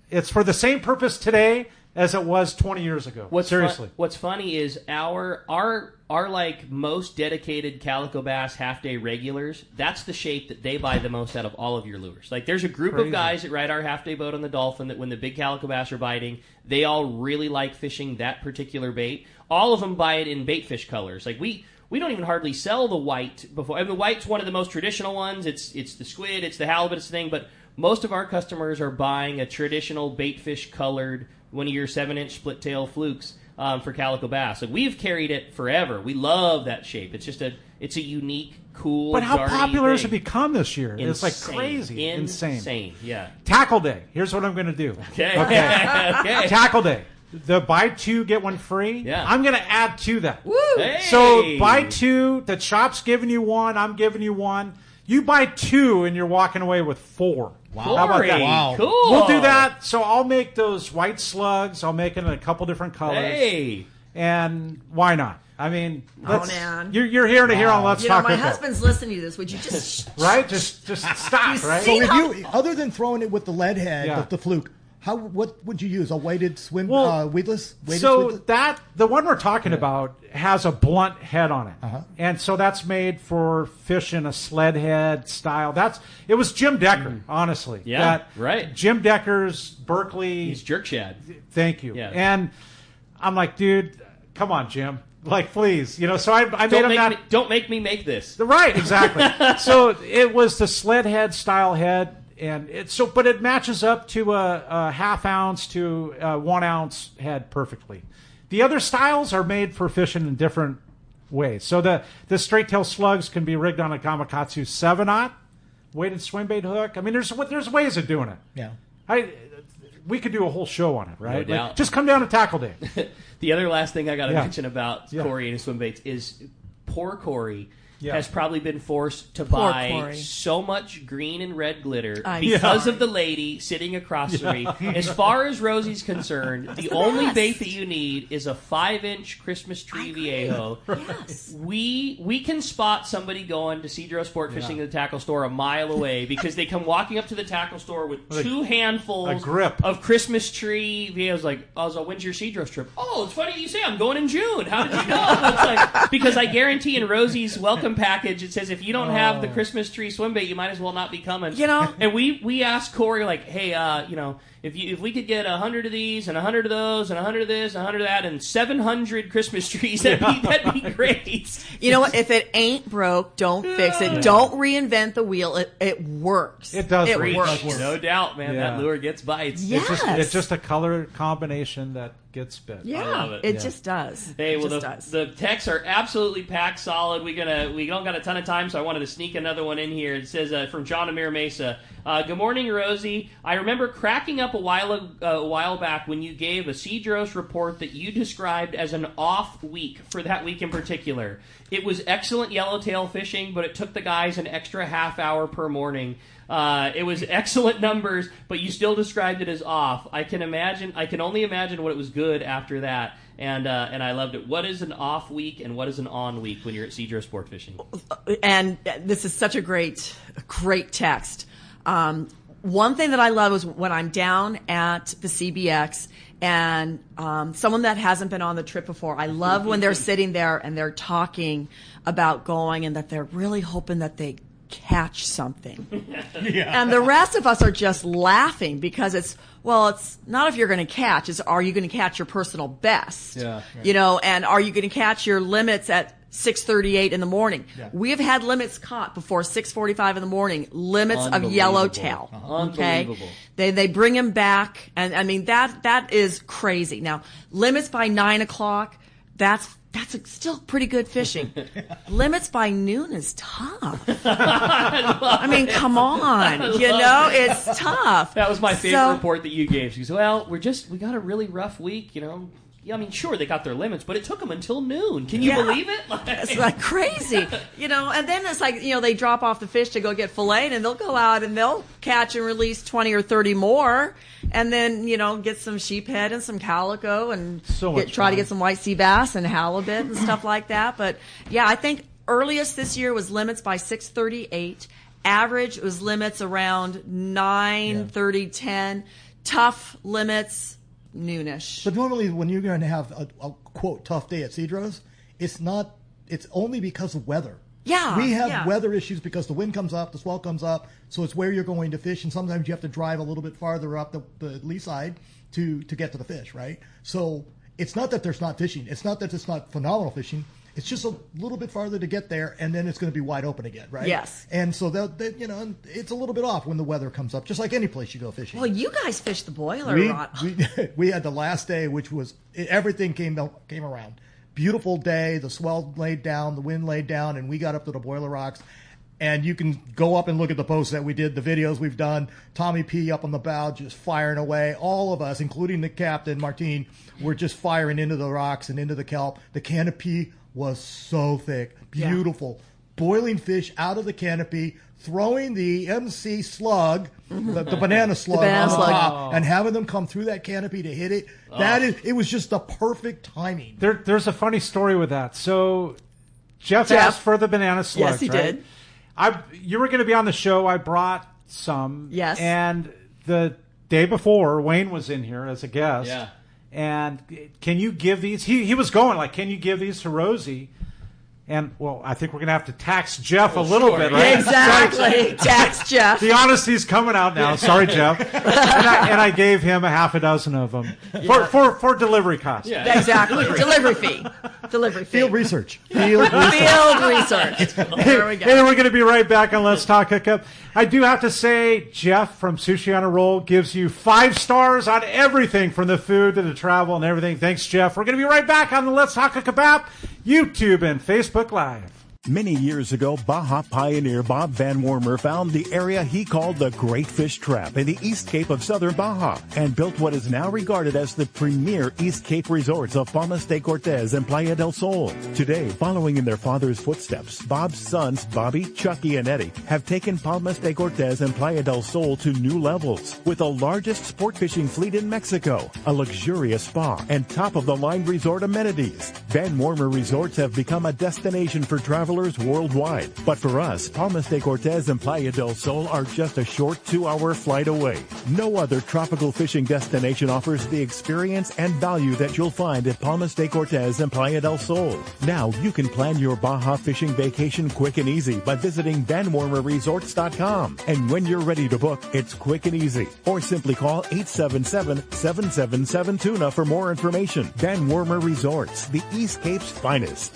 it's for the same purpose today as it was 20 years ago. Seriously. What's funny is our like most dedicated calico bass half day regulars. That's the shape that they buy the most out of all of your lures. Like there's a group of guys that ride our half day boat on the Dolphin that when the big calico bass are biting, they all really like fishing that particular bait. All of them buy it in bait fish colors. Like we don't even hardly sell the white before. I mean, the white's one of the most traditional ones. It's the squid, it's the halibut, it's the thing. But most of our customers are buying a traditional bait fish colored one of your 7-inch split tail flukes for calico bass. Like we've carried it forever. We love that shape. It's just it's a unique, cool. But how darty popular has thing. it become this year? Insane. It's like crazy, insane. Yeah. Tackle day. Here's what I'm going to do. Okay. Okay. Tackle day. The buy two get one free. Yeah. I'm going to add to that. Woo! Hey! So buy two. The shop's giving you one. I'm giving you one. You buy two, and you're walking away with 4. Wow. How about that? Wow. Cool. We'll do that. So I'll make those white slugs. I'll make it in a couple different colors. Hey. And why not? I mean, man. You're here to hear on Let's Talk my Hookup. husband's listening to this. Would you just Right? Just stop, right? So if you, other than throwing it with the lead head, the fluke, what would you use? A weighted swim, weedless? That the one we're talking about has a blunt head on it, and so that's made for fishing a sled head style. It was Jim Decker, honestly. Yeah, right. Jim Decker's Berkeley. He's jerk shad. Thank you. Yeah. And I'm like, dude, come on, Jim. Like, please, So I made him that. Don't make me make this. Right, exactly. So it was the sled head style head. And but it matches up to a half ounce to a 1 ounce head perfectly. The other styles are made for fishing in different ways. So the straight tail slugs can be rigged on a Gamakatsu 7/0 weighted swim bait hook. I mean, there's ways of doing it. Yeah. We could do a whole show on it, right? No doubt. Just come down to Tackle Day. The other last thing I got to mention about Corey and his swim baits is poor Corey has probably been forced to Poor buy Corey. so much green and red glitter I'm because sorry. of the lady sitting across from me. As far as Rosie's concerned, the only best. bait that you need is a 5-inch Christmas tree Viejo. Yes. We can spot somebody going to Cedros Sport Fishing at the tackle store a mile away because they come walking up to the tackle store with 2 handfuls of Christmas tree Viejos. Like, oh, so when's your Cedros trip? Oh, it's funny you say. I'm going in June. How did you know? It's like, because I guarantee in Rosie's welcome package it says if you don't have the Christmas tree swim bait, you might as well not be coming. You know, and we asked Corey like, hey, if we could get 100 of these and 100 of those and 100 of this and 100 of that and 700 Christmas trees, that'd be great. You know what? If it ain't broke, don't fix it. Don't reinvent the wheel. It works. It does. It work. works. No doubt, man. Yeah. That lure gets bites. Yes. It's just a color combination that gets bit. Yeah, I love it. It just does. Hey, it well, just does. the texts are absolutely packed solid. We don't got a ton of time, so I wanted to sneak another one in here. It says from John Amir Mesa. Good morning, Rosie. I remember cracking up a while back when you gave a Cedros report that you described as an off week for that week in particular. It was excellent yellowtail fishing, but it took the guys an extra half hour per morning. It was excellent numbers, but you still described it as off. I can only imagine what it was good after that. And I loved it. What is an off week and what is an on week when you're at Cedros Sport Fishing? And this is such a great text. One thing that I love is when I'm down at the CBX and someone that hasn't been on the trip before, I love when they're sitting there and they're talking about going and that they're really hoping that they catch something. And the rest of us are just laughing because it's not if you're going to catch, it's are you going to catch your personal best? Yeah. You know, and are you going to catch your limits at 6:38 in the morning? Yeah. We have had limits caught before 6:45 in the morning, limits of yellowtail. Okay? Unbelievable. They bring them back, and I mean that is crazy. Now, limits by 9 o'clock, that's still pretty good fishing. Limits by noon is tough. I mean, come on. You know, it's tough. That was my favorite report that you gave. She goes, well, we got a really rough week, you know. Yeah, I mean, sure, they got their limits, but it took them until noon. Can you believe it? It's like crazy, you know. And then it's like, you know, they drop off the fish to go get filleted, and they'll go out and they'll catch and release 20 or 30 more, and then, you know, get some sheephead and some calico and try to get some white sea bass and halibut and stuff like that. But yeah, I think earliest this year was limits by 6:38. Average was limits around 9:30, 10. Tough limits noonish. But normally when you're going to have a quote tough day at Cedros, it's only because of weather. Yeah. We have weather issues because the wind comes up, the swell comes up, so it's where you're going to fish, and sometimes you have to drive a little bit farther up the lee side to get to the fish, right? So it's not that there's not fishing. It's not that it's not phenomenal fishing. It's just a little bit farther to get there, and then it's going to be wide open again, right? Yes. And so you know, it's a little bit off when the weather comes up, just like any place you go fishing. Well, you guys fished the boiler, Rod. We had the last day, which was everything came around. Beautiful day, the swell laid down, the wind laid down, and we got up to the Boiler Rocks. And you can go up and look at the posts that we did, the videos we've done. Tommy P up on the bow just firing away. All of us, including the captain, Martine, were just firing into the rocks and into the kelp. The canopy was so thick. Beautiful. Boiling fish out of the canopy, throwing the MC slug, the banana slug on the top, and having them come through that canopy to hit it. It was just the perfect timing. There's a funny story with that. So Jeff asked for the banana slugs. Yes, he right? did. You were going to be on the show. I brought some. Yes. And the day before, Wayne was in here as a guest. Yeah. And can you give these? He was going like, can you give these to Rosie? And, well, I think we're going to have to tax Jeff a little bit, right? Exactly. Tax Jeff. The honesty's coming out now. Sorry, Jeff. And I gave him a half a dozen of them for delivery costs. Yeah. Exactly. Delivery fee. Field research. Field research. There we go. And we're going to be right back on Let's Talk Hookup. I do have to say, Jeff from Sushi on a Roll gives you 5 stars on everything from the food to the travel and everything. Thanks, Jeff. We're going to be right back on the Let's Talk Hookup app, YouTube, and Facebook Live. Many years ago, Baja pioneer Bob Van Wormer found the area he called the Great Fish Trap in the East Cape of southern Baja and built what is now regarded as the premier East Cape resorts of Palmas de Cortez and Playa del Sol. Today, following in their father's footsteps, Bob's sons, Bobby, Chucky, and Eddie, have taken Palmas de Cortez and Playa del Sol to new levels with the largest sport fishing fleet in Mexico, a luxurious spa, and top-of-the-line resort amenities. Van Wormer Resorts have become a destination for travelers worldwide. But for us, Palmas de Cortez and Playa del Sol are just a short 2-hour flight away. No other tropical fishing destination offers the experience and value that you'll find at Palmas de Cortez and Playa del Sol. Now you can plan your Baja fishing vacation quick and easy by visiting VanWormerResorts.com. And when you're ready to book, it's quick and easy. Or simply call 877-7777-TUNA for more information. Van Wormer Resorts, the East Cape's finest.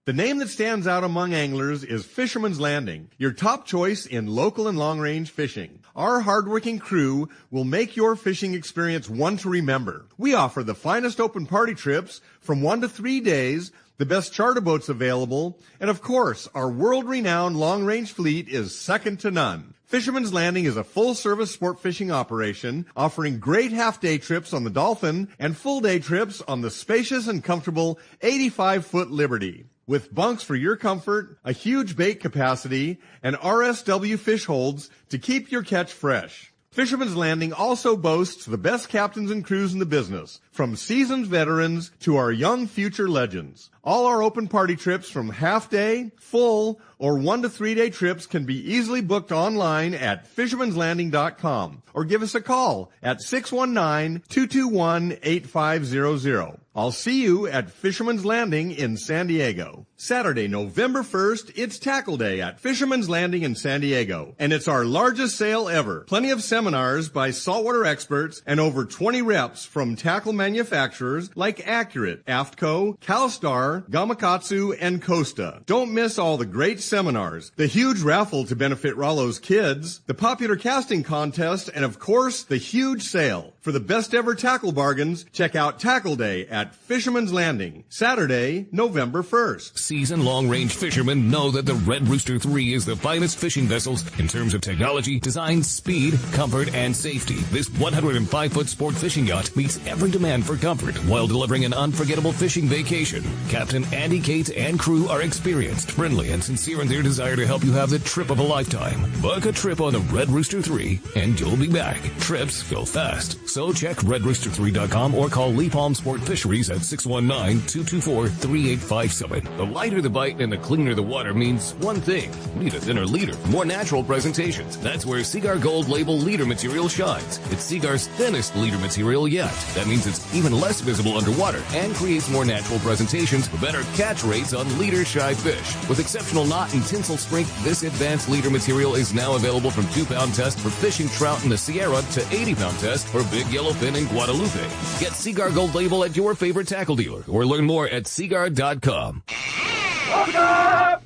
The name that stands out among anglers is Fisherman's Landing, your top choice in local and long-range fishing. Our hardworking crew will make your fishing experience one to remember. We offer the finest open party trips from 1 to 3 days, the best charter boats available, and of course, our world-renowned long-range fleet is second to none. Fisherman's Landing is a full-service sport fishing operation offering great half-day trips on the Dolphin and full-day trips on the spacious and comfortable 85-foot Liberty. With bunks for your comfort, a huge bait capacity, and RSW fish holds to keep your catch fresh. Fisherman's Landing also boasts the best captains and crews in the business, from seasoned veterans to our young future legends. All our open party trips from half-day, full, or 1 to 3 day trips can be easily booked online at fishermanslanding.com or give us a call at 619-221-8500. I'll see you at Fisherman's Landing in San Diego. Saturday, November 1st, it's Tackle Day at Fisherman's Landing in San Diego, and it's our largest sale ever. Plenty of seminars by saltwater experts and over 20 reps from tackle manufacturers like Accurate, Aftco, CalStar, Gamakatsu, and Costa. Don't miss all the great seminars, the huge raffle to benefit Rollo's kids, the popular casting contest, and of course, the huge sale. For the best ever tackle bargains, check out Tackle Day at Fisherman's Landing, Saturday, November 1st. Seasoned long-range fishermen know that the Red Rooster 3 is the finest fishing vessels in terms of technology, design, speed, comfort, and safety. This 105-foot sport fishing yacht meets every demand for comfort while delivering an unforgettable fishing vacation. Captain Andy Cates and crew are experienced, friendly, and sincere in their desire to help you have the trip of a lifetime. Book a trip on the Red Rooster 3 and you'll be back. Trips go fast. So check redrooster3.com or call Lee Palm Sport Fisheries at 619-224-3857. The lighter the bite and the cleaner the water means one thing. Need a thinner leader, more natural presentations. That's where Seaguar Gold Label leader material shines. It's Seaguar's thinnest leader material yet. That means it's even less visible underwater and creates more natural presentations for better catch rates on leader-shy fish. With exceptional knot and tinsel strength, this advanced leader material is now available from 2-pound test for fishing trout in the Sierra to 80-pound test for big yellowfin in Guadalupe. Get Seaguar Gold Label at your favorite tackle dealer or learn more at seaguar.com.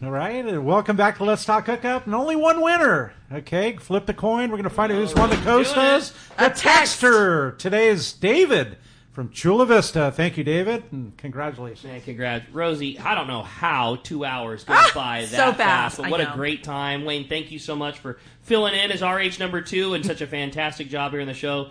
All right, and welcome back to Let's Talk Hookup. And only one winner. Okay, flip the coin. We're going to find out who's won the Costas. The texter today is David from Chula Vista. Thank you, David, and congratulations. Man, congrats. Rosie, I don't know how 2 hours goes by that so fast. but what a great time. Wayne, thank you so much for filling in as RH number 2 and such a fantastic job here in the show.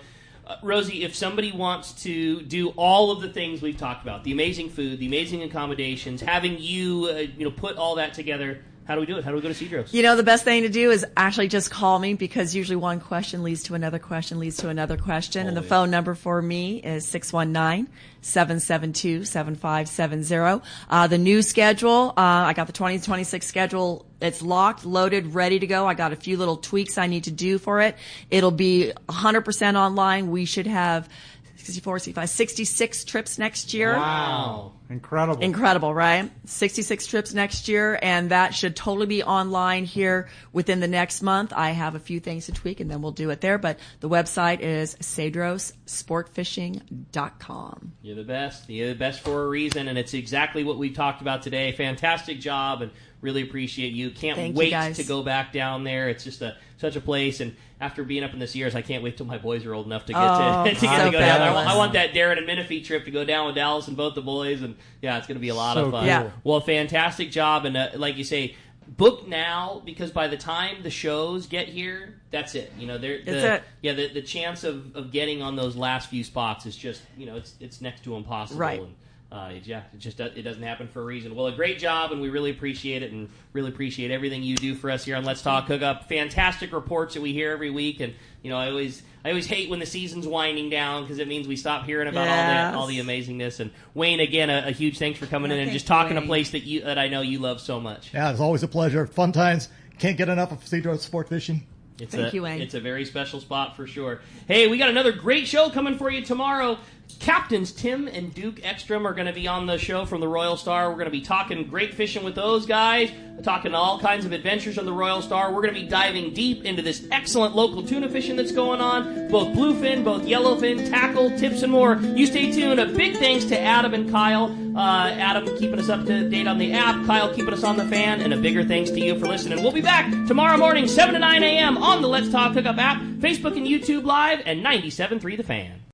Rosie, if somebody wants to do all of the things we've talked about, the amazing food, the amazing accommodations, having you, put all that together, how do we do it? How do we go to Cedros? The best thing to do is actually just call me, because usually one question leads to another question, leads to another question. And the phone number for me is 619-772-7570. The new schedule, I got the 2026 schedule. It's locked, loaded, ready to go. I got a few little tweaks I need to do for it. It'll be 100% online. We should have 66 trips next year. Wow. Incredible. Incredible, right? 66 trips next year, and that should totally be online here within the next month. I have a few things to tweak, and then we'll do it there. But the website is cedrossportfishing.com. You're the best. You're the best for a reason, and it's exactly what we talked about today. Fantastic job, and really appreciate you. Thank Can't you, wait guys. to go back down there. It's just such a place, and after being up in the Sierras, I can't wait till my boys are old enough to get to go down. I want that Darren and Menifee trip to go down with Dallas and both the boys, and yeah, it's going to be a lot of fun. Yeah. Well, fantastic job, and like you say, book now, because by the time the shows get here, that's it. You know, the chance of getting on those last few spots is just, you know, it's next to impossible. Right. And, it doesn't happen for a reason. Well, a great job, and we really appreciate it, and really appreciate everything you do for us here on Let's Talk Hookup. Fantastic reports that we hear every week, and you know, I always hate when the season's winding down, because it means we stop hearing about all the amazingness. And Wayne, again, a huge thanks for coming in and just talking a place that I know you love so much. Yeah, it's always a pleasure. Fun times. Can't get enough of Cedros Sport Fishing. Thank you, Wayne. It's a very special spot for sure. Hey, we got another great show coming for you tomorrow. Captains Tim and Duke Ekstrom are going to be on the show from the Royal Star. We're going to be talking great fishing with those guys, talking all kinds of adventures on the Royal Star. We're going to be diving deep into this excellent local tuna fishing that's going on, both bluefin, both yellowfin, tackle, tips, and more. You stay tuned. A big thanks to Adam and Kyle. Adam keeping us up to date on the app, Kyle keeping us on the fan, and a bigger thanks to you for listening. We'll be back tomorrow morning, 7 to 9 a.m. on the Let's Talk Hookup app, Facebook and YouTube Live, and 97.3 The Fan.